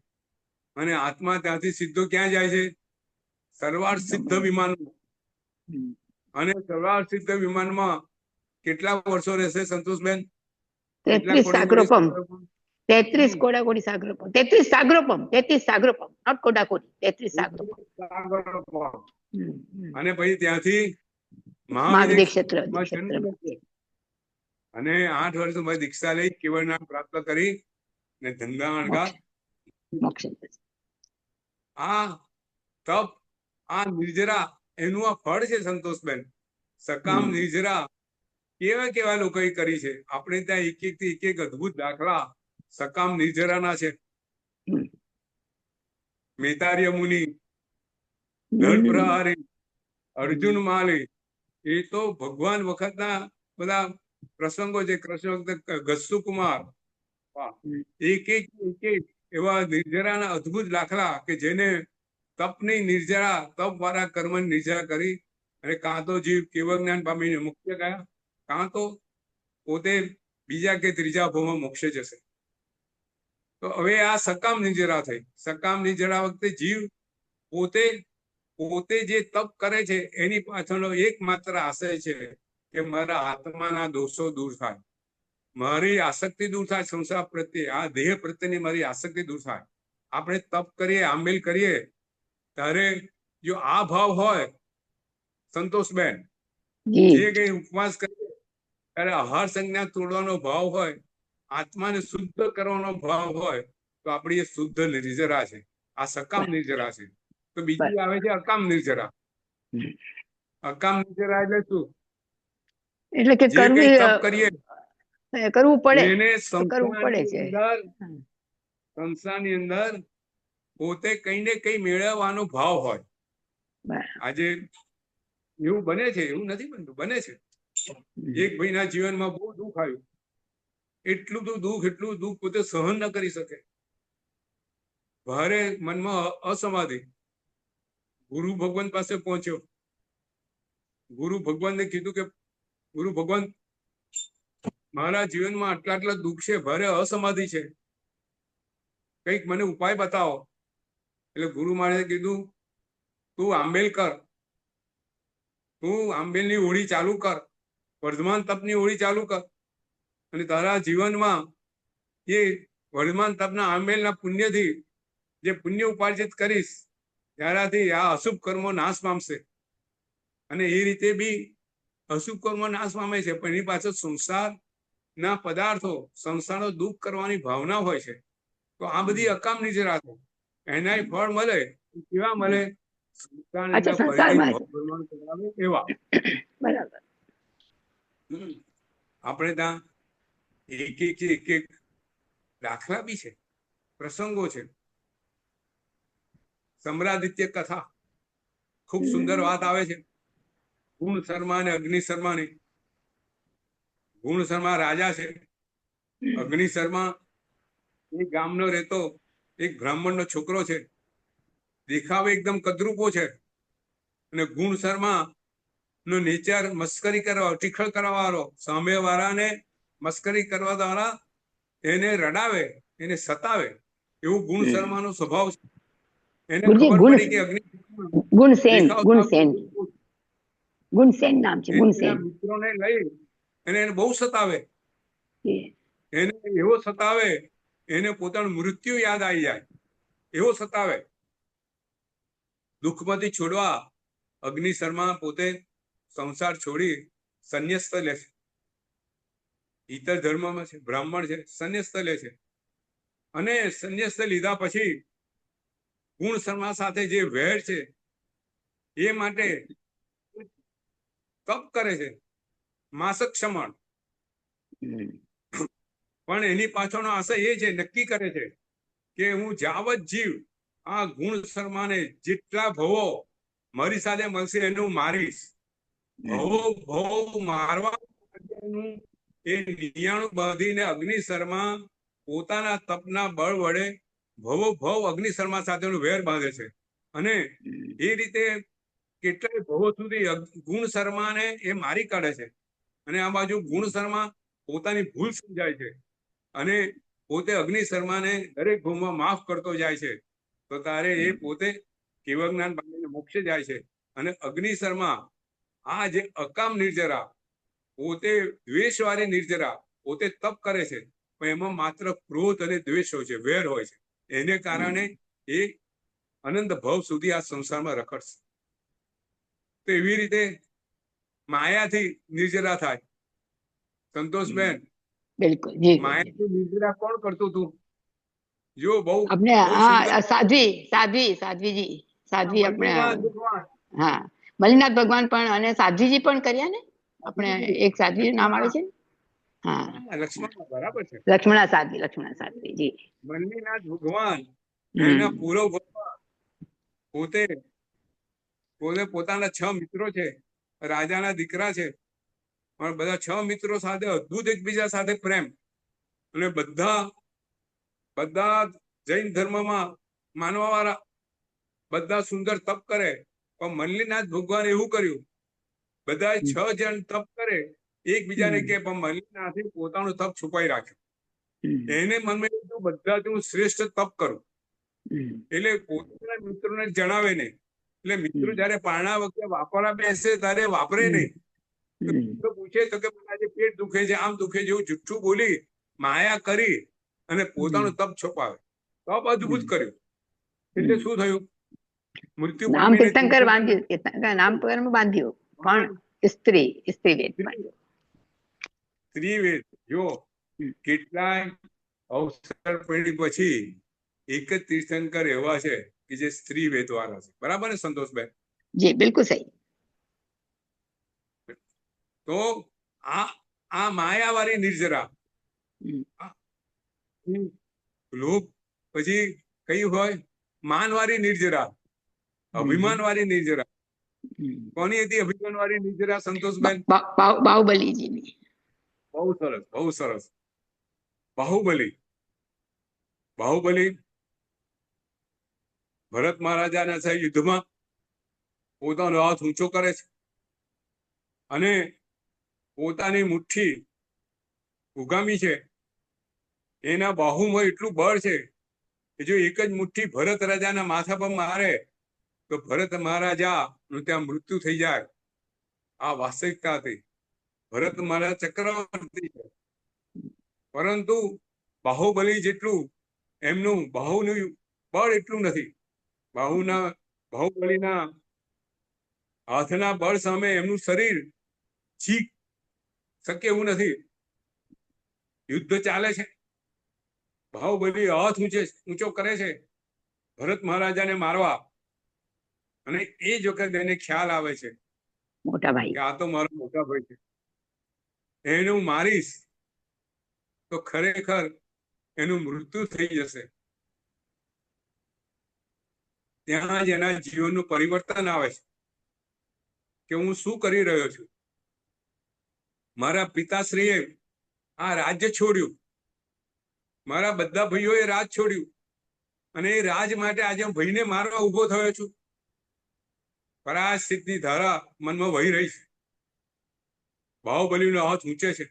અને આત્મા ત્યાંથી સીધો ક્યાં જાય છે? સરવાળ સિદ્ધ વિમાનમાં. અને સરવાળ સિદ્ધ વિમાનમાં કેટલા વર્ષો રહેશે સંતોષબેન? 33 સાગરોપમ. 33 કોડાકોડી સાગરોપમ. 33 સાગરોપમ. 33 સાગરોપમ. નોટ કોડાકોડી. 33 સાગરોપમ. અને પછી ત્યાંથી મહાવિદ્ય ક્ષેત્ર. અને 8 વર્ષ દીક્ષા લઈ કેવળ જ્ઞાન પ્રાપ્ત કરી ને ધંધા અણગાર. આ તપ, આ નિર્જરા એનું આ ફળ છે સંતોષબેન. સકામ નિર્જરા કેવા કેવા લોકોએ કરી છે. આપણે ત્યાં એક અદ્ભુત દાખલા સકામ નિર્જરાના છે. મેતાર્ય મુનિ, નરપ્રહારી, અર્જુન માલી, એ તો ભગવાન વખતના બધા પ્રસંગો છે. કૃષ્ણ વખતે ગસ્સુ કુમાર, એક એવા નિર્જરાના અદ્ભુત દાખલા કે જેને તપની નિર્જરા, તપ વાળા કર્મ નિર્જરા કરી અને કાં તો જીવ કેવળ જ્ઞાન પામીને મુક્ત ગયા, કાં તો પોતે બીજા કે ત્રીજા ભાવમાં મોક્ષે જશે. તો હવે આ સકામ નિર્જરા થઈ. સકામ નિર્જરા વખતે જીવ પોતે જે તપ કરે છે એની પાછળનો એકમાત્ર આશય છે કે મારા આત્માના દોષો દૂર થાય, મારી આસક્તિ દૂર થાય સંસાર પ્રત્યે, આ દેહ પ્રત્યેની મારી આસક્તિ દૂર થાય. આપણે તપ કરીએ, આંબેલ કરીએ ત્યારે જો આ ભાવ હોય સંતોષબેન, જે કઈ ઉપવાસ કરીએ ત્યારે આહાર સંજ્ઞા તોડવાનો ભાવ હોય, આત્માને શુદ્ધ કરવાનો ભાવ હોય, તો આપણી એ શુદ્ધ નિર્જરા છે. આ સકામ નિર્જરા છે. તો બીજી આવે છે અકામ નિર્જરા. અકામ નિર્જરા એટલે શું? એટલે કે જે કઈ તપ કરીએ કરવું પડે, એને છે. સંસારની અંદર પોતે કઈ ને કઈ મેળવવાનો ભાવ હોય. આજે એવું બને છે, એવું નથી બનતું, બને છે. એક ભાઈના જીવનમાં બહુ દુઃખ આવ્યું, એટલું દુઃખ પોતે સહન ન કરી શકે, ભારે મનમાં અસમાધિ. ગુરુ ભગવાન પાસે પહોંચ્યો. ગુરુ ભગવાનને કીધું કે ગુરુ ભગવાન, મારા જીવનમાં આટલા દુઃખ છે, ભારે અસમાધિ છે, કંઈક મને ઉપાય બતાવો. એટલે ગુરુ મહારાજે કીધું, તું આંબેલ કર, તું આંબેલની હોળી ચાલુ કર, વર્ધમાન તપની હોળી ચાલુ કર, અને તારા જીવનમાં એ વર્ધમાન તપના આંબેલના પુણ્યથી જે પુણ્ય ઉપાર્જિત કરીશ ત્યારાથી આ અશુભ કર્મો નાશ પામશે. અને એ રીતે બી અશુભ કર્મો નાશ પામે છે, પણ એની પાછળ સંસારના પદાર્થો, સંસારનો દુઃખ કરવાની ભાવના હોય છે. તો આ બધી અકામ નિર્જરા છે. એના ફળ મળે કેવા મળે? અચ્છા, સંતાન સંસારમાં જ. એવા. બરાબર. આપણે ત્યાં એક એક દાખલા બી છે, પ્રસંગો છે. સમરાદિત્ય કથા, ખૂબ સુંદર વાત આવે છે. ગુણ શર્મા અને અગ્નિ શર્માની. ગુણ શર્મા રાજા છે, અગ્નિ શર્મા એ ગામનો રહેતો એક બ્રાહ્મણનો છોકરો છે. દેખાવે એકદમ કદરૂપો છે, અને ગુણ શર્મા નો નેચર મસ્કરી કરવા, ટીખળ કરવા વાળો, સામે વાળાને મસ્કરી કરવા દ્વારા એને રડાવે, એને સતાવે, એવું ગુણ શર્માનો સ્વભાવ છે. એને ગુરુજી, ખબર પડી કે અગ્નિ ગુણસેન, દેખાવ ગુણસેન, ગુણસેન નામ છે, એ ગુણસેન. એના મિત્રોને લઈ અને એને બહુ સતાવે. એ, એને એવો સતાવે, એને પોતાનું મૃત્યુ યાદ આવી જાય, એવો સતાવે. દુઃખમાંથી છોડવા અગ્નિ શર્મા પોતે સંસાર છોડી સંન્યસ્ત લે છે. ઇતર ધર્મમાં છે, બ્રાહ્મણ છે, સંન્યસ્ત લે છે. અને સંન્યસ્ત લીધા પછી ગુણ શર્મા સાથે જે વેર છે એ માટે તપ કરે છે, માસક ક્ષમણ. પણ એની પાછળનો આશય એ છે, નક્કી કરે છે કે હું જાવત જીવ આ ગુણ શર્માને જેટલા ભવો મારી સાથે મળશે એનું મારીશ. ભવો મારવા એ નિયાણું બાંધીને અગ્નિ શર્મા પોતાના તપના બળ વડે ભવ અગ્નિ શર્મા સાથેનું વેર બાંધે છે. અને એ રીતે કેટલાય ભવો સુધી ગુણ શર્માને એ મારી કાઢે છે. અને આ બાજુ ગુણ શર્મા પોતાની ભૂલ સમજાય છે, અને પોતે અગ્નિ શર્માને દરેક ભૂલમાં માફ કરતો જાય છે. તો તારે એ પોતે કેવળ જ્ઞાન પામીને મોક્ષે જાય છે. અને અગ્નિ શર્મા આ જે અકામ નિર્જરા, પોતે દ્વેષવાળી નિર્જરા, પોતે તપ કરે છે, પણ એમાં માત્ર ક્રોધ અને દ્વેષ હોય છે, વેર હોય છે. એને કારણે એ અનંત ભવ સુધી આ સંસારમાં રખડશે. તો એવી રીતે માયાથી નિર્જરા થાય. સંતોષબેન, બિલકુલ, જી. માયાથી નિર્જરા કોણ કરતું હતું? જો બહુ આપણે બહુ સુંદર. હા, સાધ્વીજી, સાધ્વી આપણે. મલ્લીનાથ ભગવાન. હા, મલ્લીનાથ ભગવાન પણ, અને સાધ્વીજી પણ કર્યા ને. આપણે એક સાધ્વી નામ આવે છે. હા, લક્ષ્મણ, બરાબર છે. લક્ષ્મણા સાધ્વી, જી. મલ્લીનાથ ભગવાન એના પૂર્વ પોતે પોતાના 6 મિત્રો છે, રાજાના દીકરા છે, પણ બધા 6 મિત્રો સાથે અદ્ભુત એકબીજા સાથે પ્રેમ. અને બધા જૈન ધર્મમાં માનવા વાળા બધા સુંદર તપ કરે. પણ મલ્લીનાથ ભગવાન એવું કર્યું, બધા 6 જણ તપ કરે, એકબીજાને કે, પણ મલ્લીનાથે પોતાનું તપ છુપાઈ રાખ્યું. એને મનમાં એવું બધાથી હું શ્રેષ્ઠ તપ કરું, એટલે પોતાના મિત્રોને જણાવે નહીં. એટલે મિત્રો જયારે પારણા વખતે વાપરવા બેસે ત્યારે વાપરે નહીં. મિત્રો પૂછે તો કે આજે પેટ દુખે છે, આમ દુખે છે, એવું જુઠ્ઠું બોલી માયા કરી અને પોતાનું તપ છુપાવે. તપ અદભુત કર્યું. એટલે શું થયું? મૃત્યુ નામ પામીને તીર્થંકર બાંધ્યું, નામ બાંધ્યું, પણ સ્ત્રી વેદ બાંધ્યું. ત્રિવેદ. જો કેટલાય અવસર પડી પછી એક જ તીર્થંકર એવા છે કે જે સ્ત્રી વેદ વાળા છે. બરાબર ને સંતોષભાઈ? જી, બિલકુલ સહી. તો આ માયાવાળી નિર્જરા, લોભ પછી કઈ હોય? માનવાળી નિર્જરા, અભિમાનવાળી નિર્જરા. કોની હતી અભિમાનવાળી નિર્જરા, સંતોષબેન? બાહુબલીજીની. બહુ સરસ, બહુ સરસ. બાહુબલી ભરત મહારાજાના યુદ્ધમાં પોતાનો હાથ ઊંચો કરે છે અને પોતાની મુઠ્ઠી ઉગામી છે. એના બાહુમાં એટલું બળ છે કે જો એક જ મુઠ્ઠી ભરત રાજાના માથા પર મારે તો ભરત મહારાજા નું ત્યાં મૃત્યુ થઈ જાય. આ વાસ્તવિકતા હતી. ભરત મહારાજ ચક્રવર્તી છે, પરંતુ બાહુબલી જેટલું એમનું બાહુનું બળ એટલું નથી. બાહુબલીના હાથના બળ સામે એમનું શરીર ચીક શકે એવું નથી. યુદ્ધ ચાલે છે, બાહુબલી હાથ ઊંચો કરે છે ભરત મહારાજાને મારવા, અને એ જ વખત એને ખ્યાલ આવે છે મોટા ભાઈ. કે આ તો મારો મોટા ભાઈ છે, એને હું મારીશ તો ખરેખર એનું મૃત્યુ થઈ જશે. ત્યાં જ એના જીવનનું પરિવર્તન આવે છે કે હું શું કરી રહ્યો છું. મારા પિતાશ્રીએ આ રાજ્ય છોડ્યું, મારા બધા ભાઈઓએ રાજ છોડ્યું, અને એ રાજ માટે આજે હું ભાઈને મારવા ઉભો થયો છું. પરાશ્ચિતની ધારા મનમાં વહી રહી છે. બાહુબલીનો હાથ ઊંચે છે.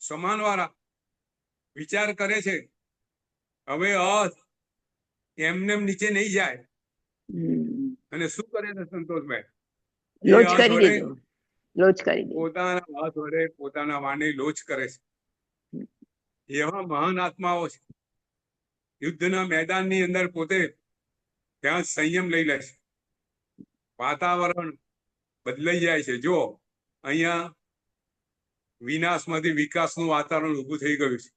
સમાન વાળા વિચાર કરે છે હવે હાથ એમને નીચે નહીં જાય. અને શું કરે છે સંતોષભાઈ? લોચ કરી દીધો, લોચ કરી દીધો. પોતાના હાથ વડે પોતાના વાણી લોચ કરે છે. એવા મહાન આત્માઓ છે. યુદ્ધના મેદાનની અંદર પોતે ત્યાં સંયમ લઈ લે છે. વાતાવરણ બદલાઈ જાય છે. જો અહીંયા વિનાશમાંથી વિકાસનું વાતાવરણ ઊભું થઈ ગયું છે.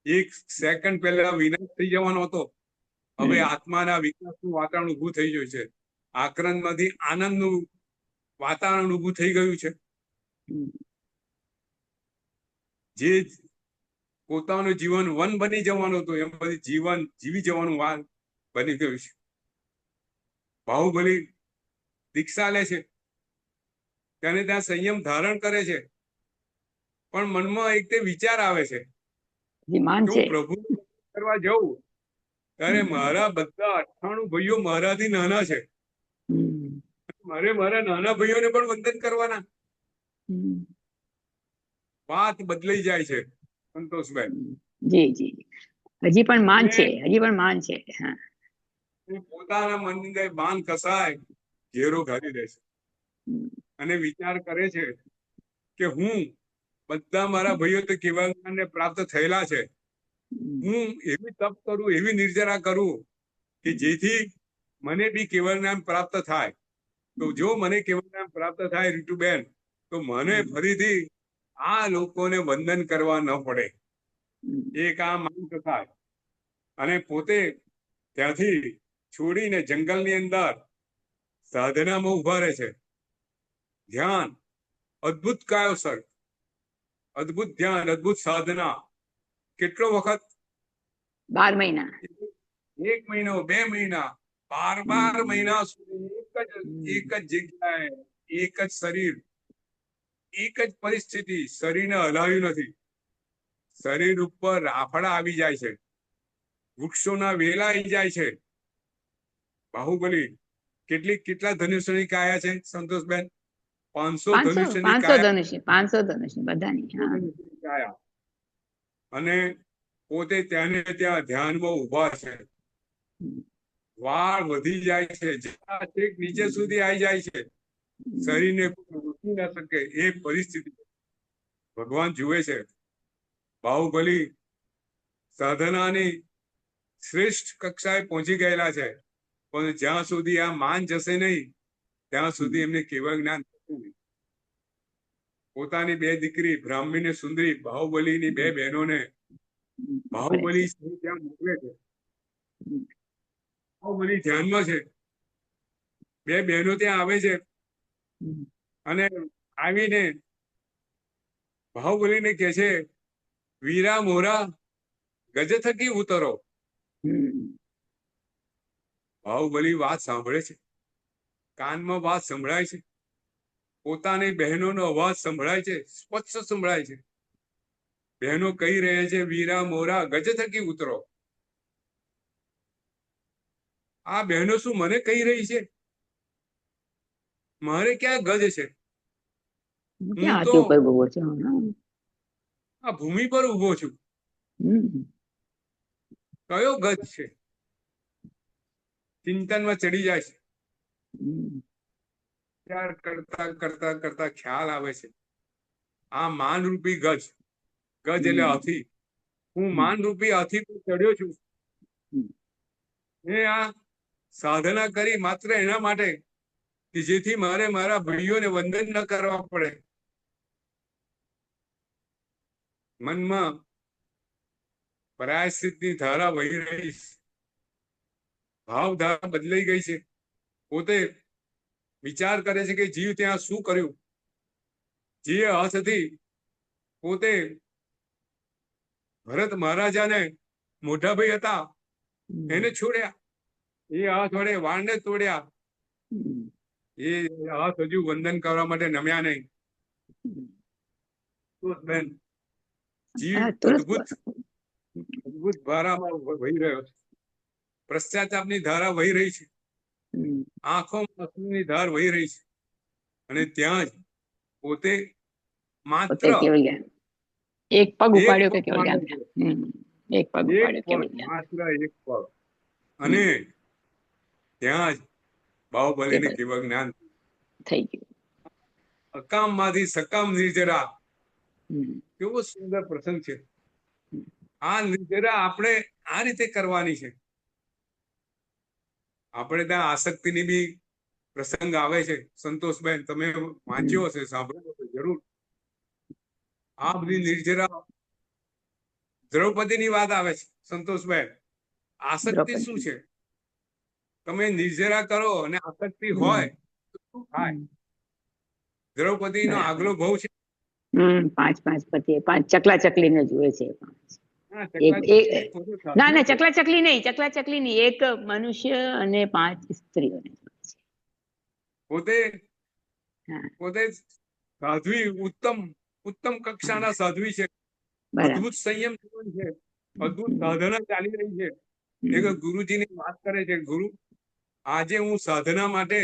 એક સેકન્ડ પહેલા વિનાશ થઈ જવાનો હતો, હવે આત્માના વિકાસનું વાતાવરણ ઊભું થઈ ગયું છે. આક્રંદમાંથી આનંદનું વાતાવરણ ઊભું થઈ ગયું છે. જે પોતાનું જીવન વન બની જવાનું હતું એમ બધી જીવન જીવી જવાનું વાર બની ગયું છે. બાહુબલી દીક્ષા લે છે, તેને ત્યાં સંયમ ધારણ કરે છે, પણ મનમાં એક તે વિચાર આવે છે કે હું પ્રભુ કરવા જઉં ત્યારે મારા બધા 98 ભાઈઓ મારાથી નાના છે, મારે મારા નાના ભાઈઓને પણ વંદન કરવાના. વાત બદલાઈ જાય છે સંતોષભાઈ. જી જી, હજી પણ માન છે, હજી પણ માન છે. પોતાના મનની અંદર બાણ કસાય ઘેરો ઘાલી દે છે અને વિચાર કરે છે કે હું બધા મારા ભાઈઓ તો કેવળ જ્ઞાનને પ્રાપ્ત થયેલા છે, હું એવી તપ કરું, એવી નિર્જરા કરું કે જેથી મને બી કેવળ જ્ઞાન પ્રાપ્ત થાય. તો જો મને કેવળ જ્ઞાન પ્રાપ્ત થાય રીતુબેન, તો મને ફરીથી આ લોકોને વંદન કરવા ન પડે. એક આ માંગ થાય અને પોતે ત્યાંથી છોડીને જંગલની અંદર સાધનામાં ઉભા રહે છે. ધ્યાન, અદ્ભુત કાયોસર, અદ્ભુત ધ્યાન, અદ્ભુત સાધના. કેટલો વખત? 12 મહિના. 1 મહિનો, 2 મહિના, 12 મહિના સુધી એક જ જગ્યાએ, એક જ શરીર, એક જ પરિસ્થિતિ. શરીરને હલાવ્યું નથી. શરીર ઉપર રાફડા આવી જાય છે, વૃક્ષોના વેલા આવી જાય છે. બાહુબલી કેટલા ધનુષ્યની કાયા છે સંતોષબેન? 500 ધનુષ્યની કાયા. 500 ધનુષ્ય બધાની કાયા. અને પોતે ત્યાં ને ત્યાં ધ્યાનમાં ઉભા છે. વાળ વધી જાય છે, છેક નીચે સુધી આવી જાય છે. શરીરને રોકી ના શકે એ પરિસ્થિતિ ભગવાન જુએ છે. બાહુબલી સાધનાની શ્રેષ્ઠ કક્ષાએ પહોંચી ગયેલા છે, પણ જ્યાં સુધી આ માન જશે નહીં ત્યાં સુધી એમને કેવળ જ્ઞાન થતું નહીં. પોતાની 2 દીકરી બ્રાહ્મણી ને સુંદરી, બાહુબલીની 2 બહેનોને બાહુબલી ત્યાં મોકલે છે. બાહુબલી ધ્યાનમાં છે. 2 બહેનો ત્યાં આવે છે અને આવીને બાહુબલીને કહે છે, વીરા મોરા ગજ થકી ઉતરો. બાહુબલી વાત સાંભળે છે, કાનમાં વાત સંભળાય છે, પોતાની બહેનોનો અવાજ સંભળાય છે, સ્પષ્ટ સંભળાય છે. બહેનો કહી રહે છે, વીરા મોરા ગજ થકી ઉતરો. આ બહેનો શું મને કહી રહી છે? મારે ક્યાં ગજ છે? હું તો આ ભૂમિ પર ઉભો છું. કયો ગજ છે? ચિંતનમાં ચડી જાય છે. વિચાર કરતા કરતા કરતા ખ્યાલ આવે છે, આ માનરૂપી ગજ, ગજ એટલે હાથી, હું માનરૂપી હાથી પર ચડ્યો છું. મેં આ સાધના કરી માત્ર એના માટે કે જેથી મારે મારા ભાઈઓને વંદન ન કરવા પડે. મનમાં પ્રાયશ્ચિતની ધારા વહી રહી. ભાવધારા બદલાઈ ગઈ છે. પોતે વિચાર કરે છે કે જીવ ત્યાં શું કર્યું. જીવે હાથથી પોતે ભરત મહારાજાને મોઢાભાઈ હતા એને છોડ્યા. એ હાથ વડે વાળને તોડ્યા. એ હાથ હજુ વંદન કરવા માટે નમ્યા નહીં. તો બેન જીવ અદભુત ધારામાં વહી રહ્યો છે. પશ્ચાતાપની ધારા વહી રહી છે. આંખોમાં અશ્રુની ધાર વહી રહી છે. અને ત્યાં જ પોતે માત્ર એક પગ એક ઉપાડ્યો કે પગ કેવળ માંડ્યો છે. એક પગ એક ઉપાડ્યો પગ, કેવળ જ્ઞાન. માત્ર એક પગ. અને ત્યાં જ બાહુબલીને કેવળ જ્ઞાન થઈ ગયું. અકામમાંથી સકામ નિર્જરા. કેવો સુંદર પ્રસંગ છે. આ નિર્જરા આપણે આ રીતે કરવાની છે. આપણે ત્યાં આસક્તિની બી પ્રસંગ આવે છે. સંતોષબેન તમે વાંચ્યો હશે, સાંભળ્યો હશે જરૂર. આ બધી નિર્જરા દ્રૌપદીની વાત આવે છે. સંતોષબેન આસક્તિ શું છે? તમે નિર્જરા કરો અને આસક્તિ હોય તો શું થાય? દ્રૌપદીનો આગલો બહુ છે. 5 પતિ, 5 ચકલા ચકલીને જુએ છે. ના ચકલા ચકલી નહીં, એક મનુષ્ય અને 5 સ્ત્રીઓને પોતે સાધ્વી, ઉત્તમ કક્ષાના સાધ્વી છે. અદભુત સંયમ જીવન છે. અદભુત સાધના ચાલી રહી છે. એક ગુરુજીની વાત કરે છે, ગુરુ આજે હું સાધના માટે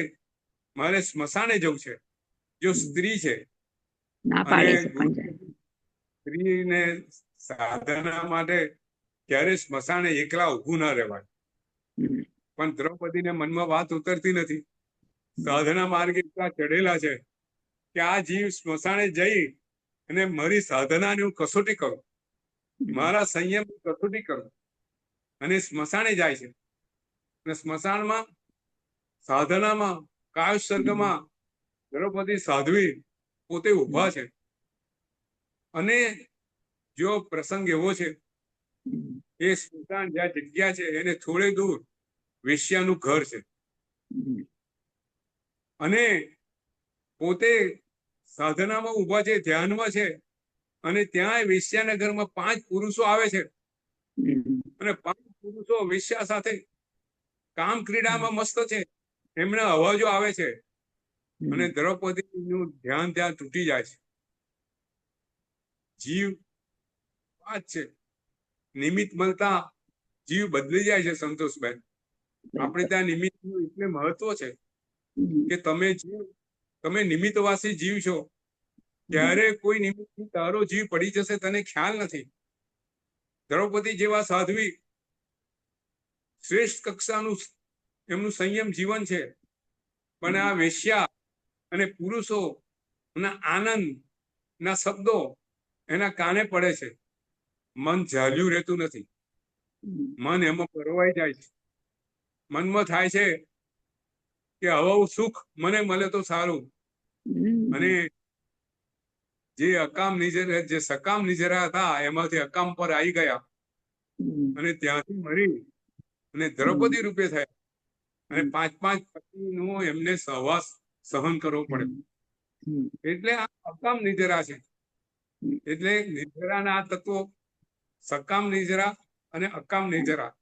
મારે સ્મશાને જવું છે. જો સ્ત્રી છે અને સ્ત્રીને સાધના માટે ક્યારે સ્મશાને એકલા ઊભું ના રહેવાય. પણ દ્રૌપદીને મનમાં વાત ઉતરતી નથી. સાધના માર્ગે એટલા ચડેલા છે કે આ જીવ સ્મશાને જઈ અને મારી સાધનાની હું કસોટી કરું, મારા સંયમ કસોટી કરું. અને સ્મશાને જાય છે. અને સ્મશાનમાં સાધનામાં કાયુસર્ગમાં દ્રૌપદી સાધ્વી પોતે ઉભા છે. અને જો પ્રસંગ એવો છે, એ સ્મશાન જ્યાં જગ્યા છે એને થોડે દૂર વેશ્યાનું ઘર છે. અને પોતે સાધનામાં ઉભા છે, ધ્યાનમાં છે. અને ત્યાં વેશ્યાના ઘરમાં 5 પુરુષો આવે છે. અને 5 પુરુષો વેશ્યા સાથે કામ ક્રીડામાં મસ્ત છે. એમના અવાજો આવે છે. અને દ્રૌપદીનું ધ્યાન ત્યાં તૂટી જાય છે. જીવ વાત છે, નિમિત્ત મળતા જીવ બદલી જાય છે. સંતોષબેન આપણે ત્યાં નિમિત્તનું એટલે મહત્વ છે કે તમે નિમિત્તવાસી જીવ છો. ત્યારે કોઈ નિમિત્તથી તારો જીવ પડી જશે તને ખ્યાલ નથી. દ્રૌપદી જેવા સાધ્વી શ્રેષ્ઠ કક્ષાનું એમનું સંયમ જીવન છે. પણ આ વેશ્યા અને પુરુષો ના આનંદ ના શબ્દો એના કાને પડે છે. મન ઝાલ્યું રહેતું નથી. મન એમાં પરવાઈ જાય છે. મનમાં થાય છે કે આવું સુખ મને મળે તો સારું. અને જે સકામ નિજરા હતા એમાંથી અકામ પર આવી ગયા. અને ત્યાંથી મરી અને દ્રૌપદી રૂપે થયા. અને 5 પતિનું એમને સહવાસ સહન કરવો પડે. એટલે આ અકામ નિજરા છે. એટલે નિજરાના આ તત્વો સકામ નિજરા અને અકામ નિજરા.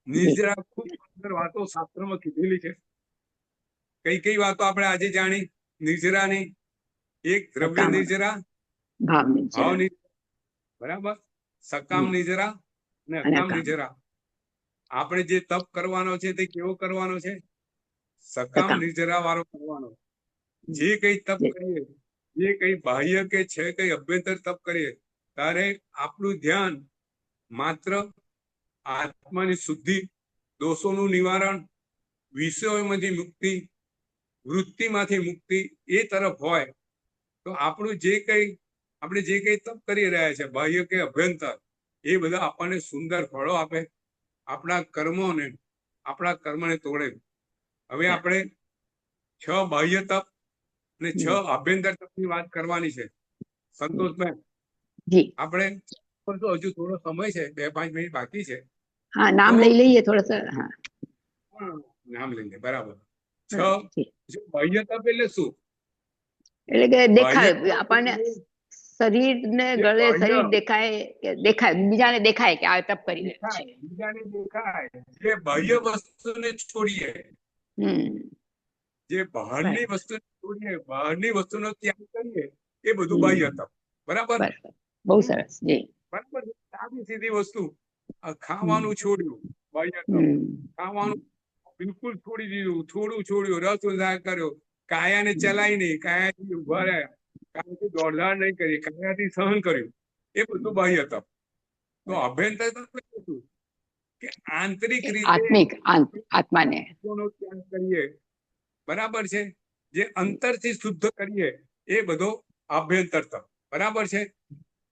નિર્જરા ખૂબ સુંદર વાતો શાસ્ત્રમાં કીધેલી છે. કઈ વાતો આપણે આજે જાણી નિર્જરાની? એક દ્રવ્ય નિર્જરા, ભાવ નિર્જરા, બરાબર. સકામ નિજરા અને અકામ નિજરા. આપણે જે તપ કરવાનો છે તે કેવો કરવાનો છે? સકામ નિજરા વાળો કરવાનો. જે કઈ તપ કરીએ, જે કઈ બાહ્ય કે છે કઈ અભ્યંતર તપ કરીએ, ત્યારે આપણું ધ્યાન માત્ર આત્માની શુદ્ધિ, દોષોનું નિવારણ, વિષયોમાંથી મુક્તિ, વૃત્તિમાંથી મુક્તિ એ તરફ હોય તો આપણું આપણે જે કઈ તપ કરી રહ્યા છે, બાહ્ય કે અભ્યંતર, એ બધા આપણને સુંદર ફળો આપે. આપણા કર્મને તોડે. હવે આપણે 6 બાહ્ય તપ અને 6 આભ્યંતર તપની વાત કરવાની છે. સંતોષભાઈ આપણે તો હજુ થોડો સમય છે, 2-5 મિનિટ બાકી છે. હા, નામ તો લઈ લઈએ થોડા. હા, નામ લઈને બરાબર. બરાબર છે. બાહ્ય તપ એટલે શું? એટલે કે બાહ્ય દેખાય તપ આપણને, એટલે શરીર ને જે ગળે બાહ્ય શરીર દેખાય બીજાને દેખાય કે આ તપ કરી રહ્યો છે. દેખાય, બીજાને દેખાય, જે બાહ્ય વસ્તુને છોડીએ, હમ જે બહારની બરાબર વસ્તુ છોડીએ, બહારની વસ્તુનો ત્યાગ કરીએ, એ બધું બાહ્ય હમ તપ. બરાબર. બરાબર, બહુ હમ, સરસ. જી. બરાબર છે. સાદી સીધી વસ્તુ. આ હમ ખાવાનું છોડ્યું, બાહ્ય તપ. હમ ખાવાનું બિલકુલ છોડી દીધું, છોડ્યું, રસ ઉધાર કર્યો, કાયાને ચલાવી નહીં, કાયાથી ઉભા રહ્યા, કાયાથી દોડધાડ નહીં કરી, કાયાથી સહન કર્યું, એ બધું બાહ્ય તપ. તો અભ્યંતર તપ એટલે શું? કે આંતરિક રીતે આત્મિક આત્માને. વસ્તુનો ત્યાગ કરીએ. બરાબર છે. જે અંતરથી શુદ્ધ કરીએ, એ બધો આભ્યંતર તપ. બરાબર છે.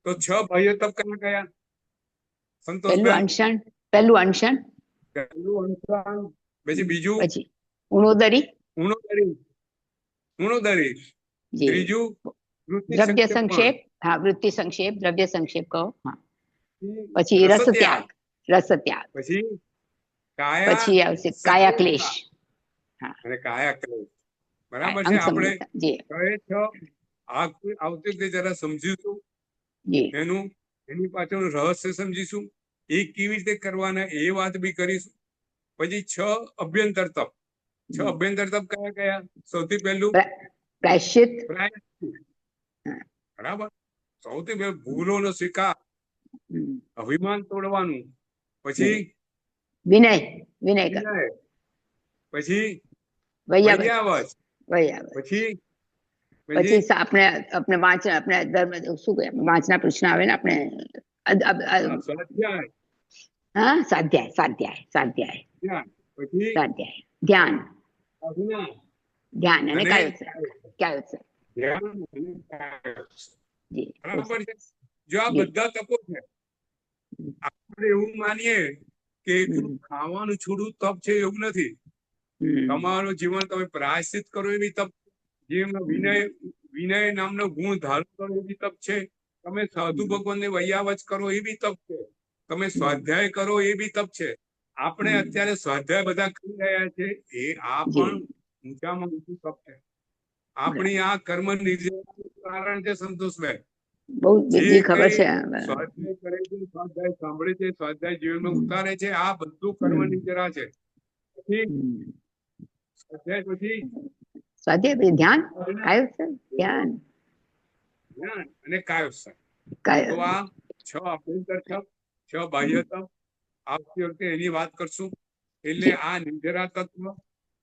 તો 6 બાહ્ય તપ કયા કયા? પહેલું સંતોષબેન? અનશન, પહેલું અનશન, પહેલું અનુષ્ઠાન, પછી બીજું પછી ઉણોદરી. ઉણોદરી, ઉણોદરી. જી. ત્રીજું વૃત્તિ દ્રવ્ય સંક્ષેપણ. સંક્ષેપ. હા, વૃત્તિ સંક્ષેપ, દ્રવ્ય સંક્ષેપ કહો. હા, પછી રસ રસત્યાગ. ત્યાગ. રસ ત્યાગ. પછી કાયા પછી આવશે કાયા ક્લેશ. સચેતતા હા, અને કાયા ક્લેશ. બરાબર છે. અંગ આપણે સંહિતા. જી. આવતી વખતે જરા સમજીશું જી. એની પાછળનું રહસ્ય સમજીશું, એ કેવી રીતે કરવાના એ વાત બી કરીશું. પછી 6 અભ્યંતર તપ. 6 અભ્યંતર તપ કયા કયા? સૌથી પહેલું પ્રાયશ્ચિત. પ્રાયશ્ચિત. હા. બરાબર. સૌથી પહેલું ભૂલોનો સ્વીકાર, અભિમાન તોડવાનું. પછી વિનય, વિનય કરો. વિનય. પછી વૈયાવચ. વૈયાવચ. વૈયાવચ. પછી પછી આપણે વાંચન, આપણે ધર્મ શું કહે, વાંચના પ્રશ્ન આવે ને આપણે. સ્વાધ્યાય. હા, સ્વાધ્યાય, સ્વાધ્યાય, સ્વાધ્યાય, ધ્યાન. પછી સ્વાધ્યાય, ધ્યાન. સાધના ધ્યાન અને અને કાયોત્સર્ગ. કાયોત્સર્ગ. ધ્યાન અને કાયા. જી. બરાબર છે. જો આ જી. બધા તપો છે, આપણે એવું માનીએ કે એકલું ખાવાનું છોડવું તપ છે, એવું નથી. તમારું જીવન તમે પ્રાયશ્ચિત કરો એવી તપ, જીવનમાં વિનય નામનો ગુણ ધારણ કરો એવી તપ છે. તમે સાધુ ભગવાનને વૈયાવચ કરો એ બી તપ છે. તમે સ્વાધ્યાય કરો એ બી તપ છે. આપણે અત્યારે સ્વાધ્યાય બધા કરી રહ્યા છે, એ આ પણ જી. ઊંચામાં ઊંચું તપ છે. આપણી આ કર્મ નિર્જરતાનું કારણ છે, સંતોષભાઈ. બહુ જે જી ખબર કઈ છે. સ્વાધ્યાય કરે છે, સ્વાધ્યાય સાંભળે છે, સ્વાધ્યાય જીવનમાં ઉતારે છે, આ બધું કર્મ નિર્જરા છે. પછી સ્વાધ્યાય પછી સ્વાધ્યાય પછી ધ્યાન, સાધના, કાયોત્સર્ગ, ધ્યાન, જ્ઞાન અને કાયોત્સર્ગ. તો કાય. આ 6 અભ્યંતર તપ, 6 બાહ્ય તપ. આવતી વખતે એની વાત કરશું. એટલે જી. આ નિર્જરા તત્વ,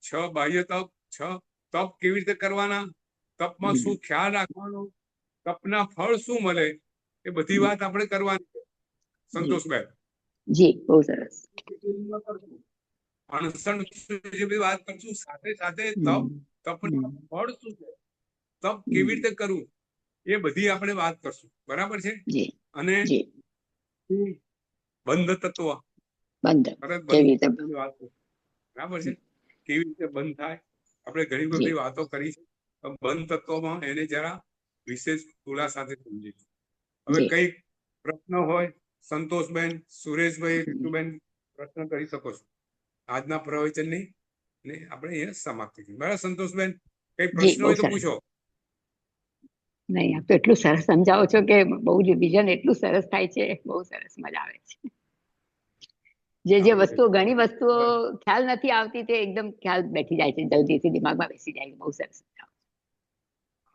6 બાહ્ય તપ, 6 તપ કેવી રીતે કરવાના, તપમાં શું ખ્યાલ રાખવાનો, તપના ફળ શું મળે, એ બધી વાત આપણે કરવાની છે, જી. સંતોષભાઈ. જી, બહુ સરસ. અણસણ જે બધી વાત કરશું, સાથે સાથે તપના ફળ શું છે, તપ કેવી રીતે કરવું, એ બધી આપણે વાત કરશું. બરાબર છે. જી. અને જી. બંધ તત્વ, બંધ બંધ કેવી રીતે. તત્વની વાત કરશું. બરાબર છે. કેવી રીતે બંધ થાય, આપણે ઘણી જી. બધી વાતો કરી છે. બંધ તત્વમાં એને જરા વિશેષ ખુલાસાથી સમજીશું. હવે જી. કઈ પ્રશ્ન હોય, સંતોષબેન, સુરેશભાઈ, રીતુબેન, પ્રશ્ન કરી શકો છો આજના પ્રવચનની, ને આપણે અહીંયા સમાપ્તિ કરી. બરાબર સંતોષબેન, કઈ જી, પ્રશ્ન બહુ હોય તો સરસ. પૂછો. નહીં, આપ તો એટલું સરસ સમજાવો છો કે બહુ જ વિઝન એટલું સરસ થાય છે, બહુ સરસ, મજા આવે છે. જે વસ્તુઓ, ઘણી વસ્તુઓ ખ્યાલ નથી આવતી, તે એકદમ ખ્યાલ બેઠી જાય છે, જલ્દીથી દિમાગમાં બેસી જાય છે. બહુ સરસ.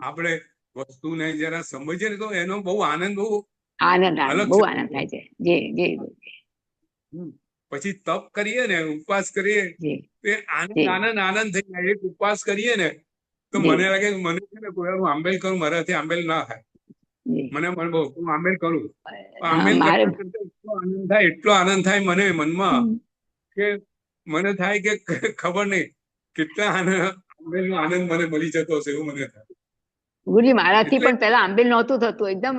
આપણે વસ્તુને જરા સમજીએ ને તો એનો બહુ આનંદ, બહુ આનંદ, આનંદ, અલગ બહુ છે. આનંદ થાય છે. જી. જી. પછી તપ કરીએ ને, ઉપવાસ કરીએ, જી. તે આનંદ જી. આનંદ આનંદ થઈ જાય. એક ઉપવાસ કરીએ ને તો જી. મને લાગે મને છે ને કોઈ હું આંબેલ કરું, મારાથી આંબેલ ના થાય. જી. મને બહુ, હું આંબેલ કરું, હા, આંબેલ મારે. કરતા કરતા એટલો આનંદ થાય મને મનમાં, કે મને થાય કે ખબર નહીં કેટલા આંબેલનો આનંદ મને મળી જતો હશે, એવું મને થાય. ગુરુજી, મારાથી એટલે પણ પહેલા આંબેલ નહોતું થતું, એકદમ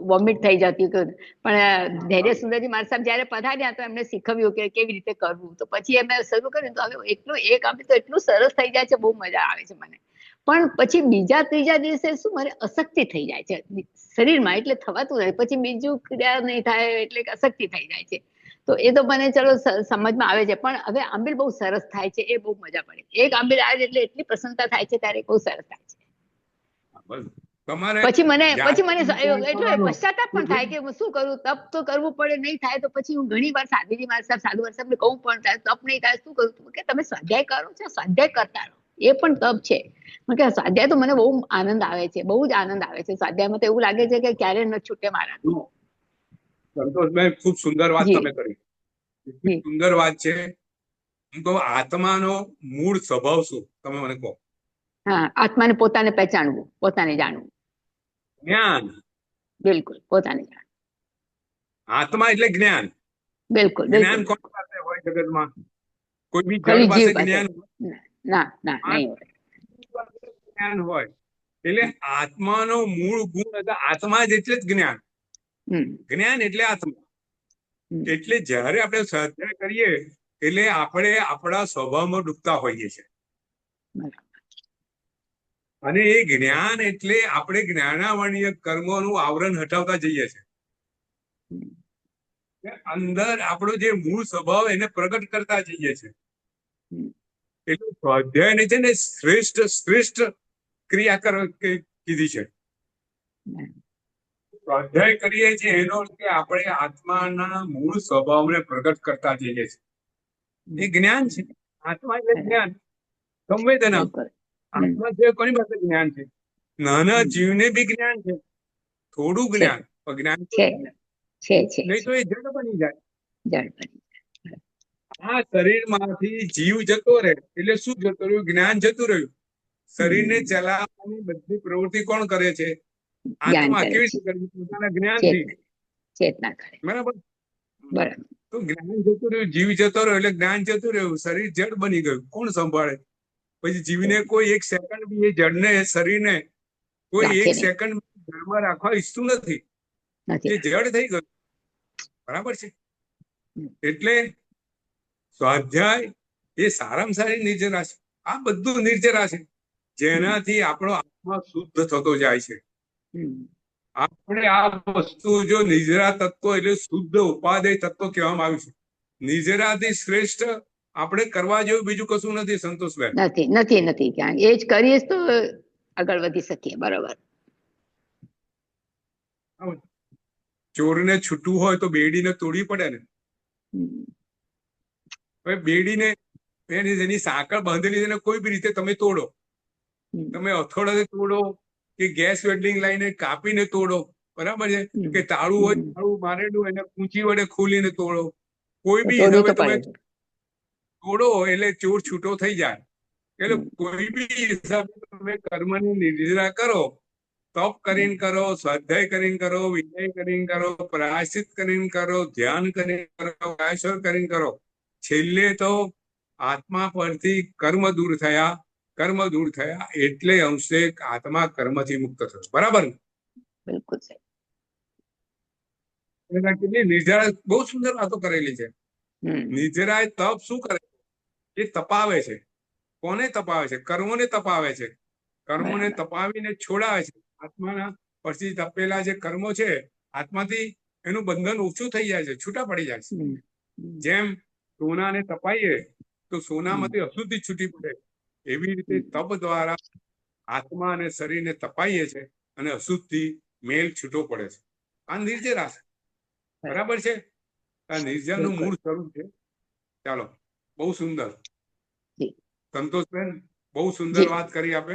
વોમિટ થઈ જતી. પણ ધૈર્ય સુંદરજી મારા સાહેબ જયારે પધાર્યા તો એમને શીખવ્યું કે કેવી રીતે કરવું. તો પછી એમને શરૂ કર્યું, તો હવે એટલું એક આંબેલ તો એટલું સરસ થઈ જાય છે, બહુ મજા આવે છે મને. પણ પછી બીજા ત્રીજા દિવસે શું મને અશક્તિ થઈ જાય છે શરીરમાં, એટલે થવાતું નથી, પછી બીજું ક્રિયા નહીં થાય એટલે અશક્તિ થઈ જાય છે. તો એ તો મને ચલો સમજમાં આવે છે. પણ હવે આંબીલ બહુ સરસ થાય છે, એ બહુ મજા પડે. એક આંબીલ આવે એટલે એટલી પ્રસન્નતા થાય છે ત્યારે બહુ સરસ થાય છે. બસ તમારે પછી મને જાતે વિચાર એટલો કરવાનો. પશ્ચાતાપ પણ થાય કે શું કરું, તપ તો કરવું પડે, નહીં થાય તો પછી હું ઘણી વાર સાધુજી મારા સાધુ વર્ષને કહું પણ થાય તપ નહીં થાય શું કરું, કે તમે સ્વાધ્યાય કરો છો, સ્વાધ્યાય કરતા રહો, એ પણ તપ છે. કે સ્વાધ્યાય તો મને બહુ આનંદ આવે છે, બહુ જ આનંદ આવે છે સ્વાધ્યાયમાં. તો એવું લાગે છે કે ક્યારે ન છૂટે મારા. સંતોષભાઈ, ખૂબ સુંદર વાત જી તમે કરી. એટલી જી. સુંદર વાત છે. હું કહું આત્માનો મૂળ સ્વભાવ શું, તમે મને કહો. હા, આત્માને પોતાને પહેચાનવું, પોતાને જાણવું. જ્ઞાન. બિલકુલ, પોતાને જાણવું. આત્મા એટલે જ્ઞાન. બિલકુલ જ્ઞાન બિલકુલ. કોણ પાસે હોય જગતમાં? કોઈ બી જડ ખાલી જીવ પાસે પાસે. જ્ઞાન ના ના, નહીં હોય. જ્ઞાન હોય. એટલે આત્માનો મૂળ ગુણ એટલે આત્મા જ એટલે જ જ્ઞાન. જ્ઞાન એટલે આત્મા. એટલે જ્યારે આપણે સ્વાધ્યાય કરીએ એટલે આપણે આપણા સ્વભાવમાં ડૂબતા હોઈએ છીએ. અને એ જ્ઞાન એટલે આપણે જ્ઞાનાવર્ણીય કર્મોનું આવરણ હટાવતા જઈએ છીએ. અંદર આપણો જે મૂળ સ્વભાવ એને પ્રગટ કરતા જઈએ છીએ. એટલે સ્વાધ્યાયને છે ને શ્રેષ્ઠ ક્રિયા કીધી છે. સ્વાધ્યાય કરીએ છીએ એનો અર્થ કે આપણે આત્માના મૂળ સ્વભાવને પ્રગટ કરતા જઈએ છીએ. એ જ્ઞાન છે. આત્મા એટલે જ્ઞાન, સંવેદના. આત્મા જે કોની પાસે જ્ઞાન છે? નાના જીવને બી જ્ઞાન છે, થોડું જ્ઞાન. જ્ઞાન નહીં તો એ જડ બની જાય. આ શરીરમાંથી જીવ જતો રહે એટલે શું જતું રહ્યું? જ્ઞાન જતું રહ્યું. શરીરને ચલાવવાની બધી પ્રવૃત્તિ કોણ કરે છે? આત્મા. કેવી રીતે કરે છે? પોતાના જ્ઞાનથી. બરાબર. તો જ્ઞાન જતું રહ્યું, જીવ જતો રહ્યો એટલે જ્ઞાન જતું રહ્યું, શરીર જડ બની ગયું. કોણ સંભાળે? પછી જીવને કોઈ એક સેકન્ડ બી એ જડને શરીરને કોઈ એક સેકન્ડ ઘરમાં રાખવા ઈચ્છતું નથી. એ જડ થઈ ગયું. બરાબર છે. એટલે સ્વાધ્યાય એ સારામાં સારી નિર્જરા છે. આ બધું નિર્જરા છે જેનાથી આપણો આત્મા શુદ્ધ થતો જાય છે. આપણે આ વસ્તુ જો નિર્જરા તત્વો એટલે શુદ્ધ ઉપાદેય તત્વો કહેવામાં આવ્યું છે. નિર્જરાથી શ્રેષ્ઠ આપણે કરવા જેવું બીજું કશું નથી. સંતોષભાઈ, નથી. ક્યાં એ જ કરીએ તો આગળ વધી શકીએ. બરોબર. ચોરને છૂટવું હોય તો બેડીને તોડવી પડે ને. હવે બેડીને એની સાંકળ બાંધેલી છે, કોઈ બી રીતે તમે તોડો, તમે હથોડાથી તોડો કે ગેસ વેલ્ડિંગ લાઈને કાપીને તોડો, બરાબર છે, કે તાળું હોય તાળું મારેલું એને કૂંચી વડે ખોલીને તોડો, કોઈ બી હિસાબે તમે તોડો એટલે ચોર છૂટો થઈ જાય. એટલે કોઈ બી હિસાબે તમે કર્મની નિર્જરા કરો, તપ કરીને કરો, સ્વાધ્યાય કરીને કરો, વિનય કરીને કરો, પ્રાયશ્ચિત કરીને કરો, ધ્યાન કરીને કરો, કાયશ્વર કરીને કરો, છેલ્લે તો આત્મા પરથી કર્મ દૂર થયા એટલે અંશે આત્મા કર્મથી મુક્ત થયો. બરાબર ને? બિલકુલ. કેટલી નિર્જરા, બહુ સુંદર વાતો કરેલી છે. નિર્જરા તપ શું કરે? એ તપાવે છે. કોને તપાવે છે? કર્મોને તપાવે છે. કર્મોને તપાવીને છોડાવે છે. આત્માના પછી તપેલા જે કર્મો છે આત્માથી એનું બંધન ઓછું થઈ જાય છે, છૂટા પડી જાય છે. જેમ સોનાને તપાઈએ તો સોનામાંથી અશુદ્ધિ છૂટી પડે, એવી રીતે તપ દ્વારા આત્મા અને શરીરને તપાઈએ છે અને અશુદ્ધિ મેલ છૂટો પડે છે. આ નિર્જરા છે. બરાબર છે. આ નિર્જરાનું મૂળ સ્વરૂપ છે. ચાલો, બહુ સુંદર. સંતોષબેન, બહુ સુંદર વાત કરી આપે.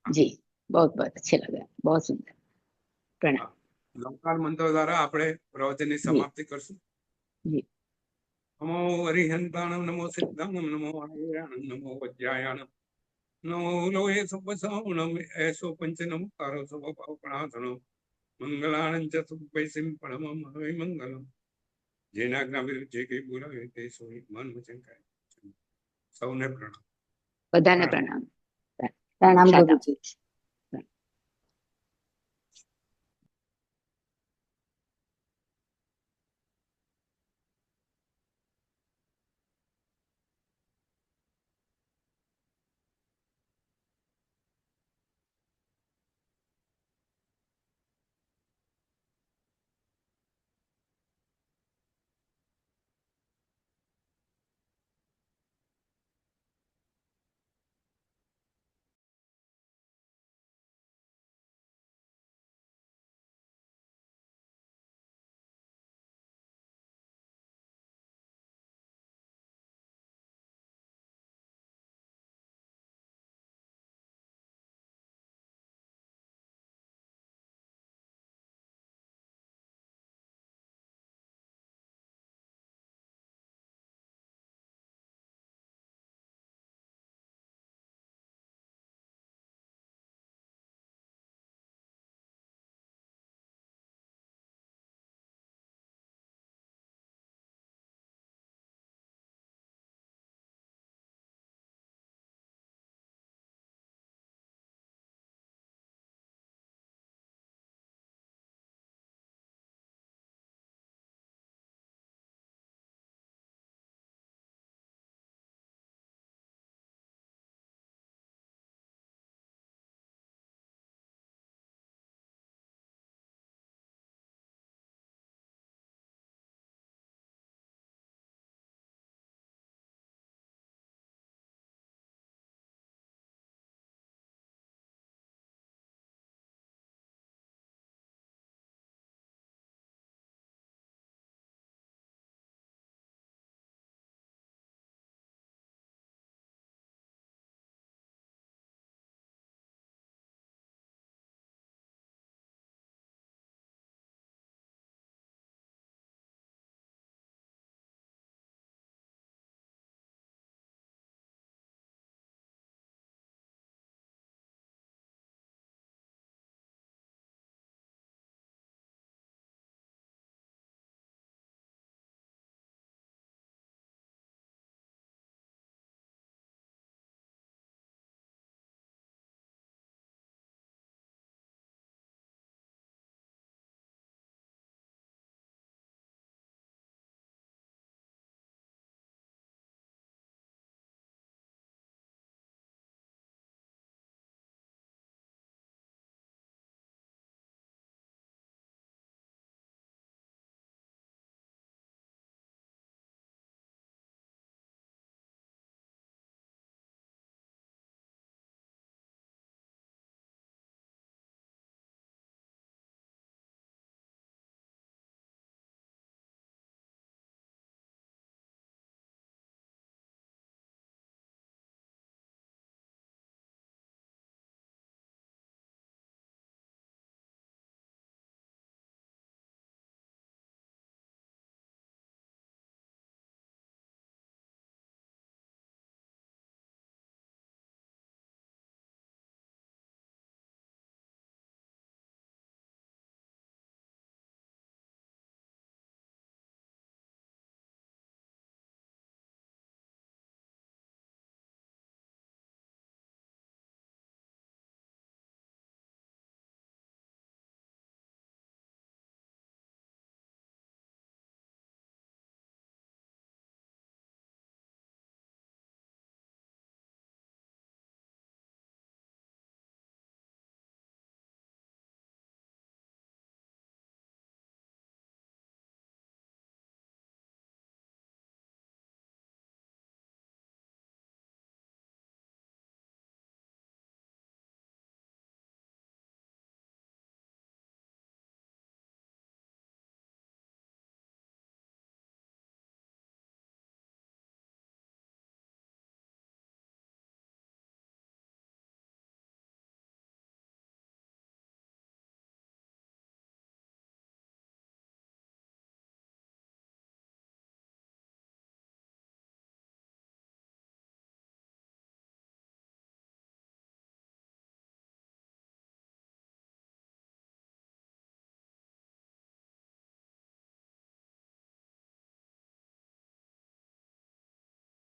જી, बहुत अच्छे लगा, बहुत सुंदर. प्रणाम. નમસ્કાર મંત્ર દ્વારા આપણે પ્રવચનની સમાપ્તિ કરશું. નમો હરિહંતાણમ, નમો સિદ્ધાણમ, નમો આયર્યાણમ, નમો વજ્રાયાણમ, નમો લોહે સપસાવણમ, એસો પંચ નમકારો સપપાવપણાસણમ, મંગલાણંચ સુપૈસિમ પરમમ હરિ મંગલમ. જેના જ્ઞા વિરુદ્ધ જે કઈ બોલાવે તે સોઈ મન વચન કાય. સૌને પ્રણામ. બધાને પ્રણામ. પ્રણામ ગુરુજી.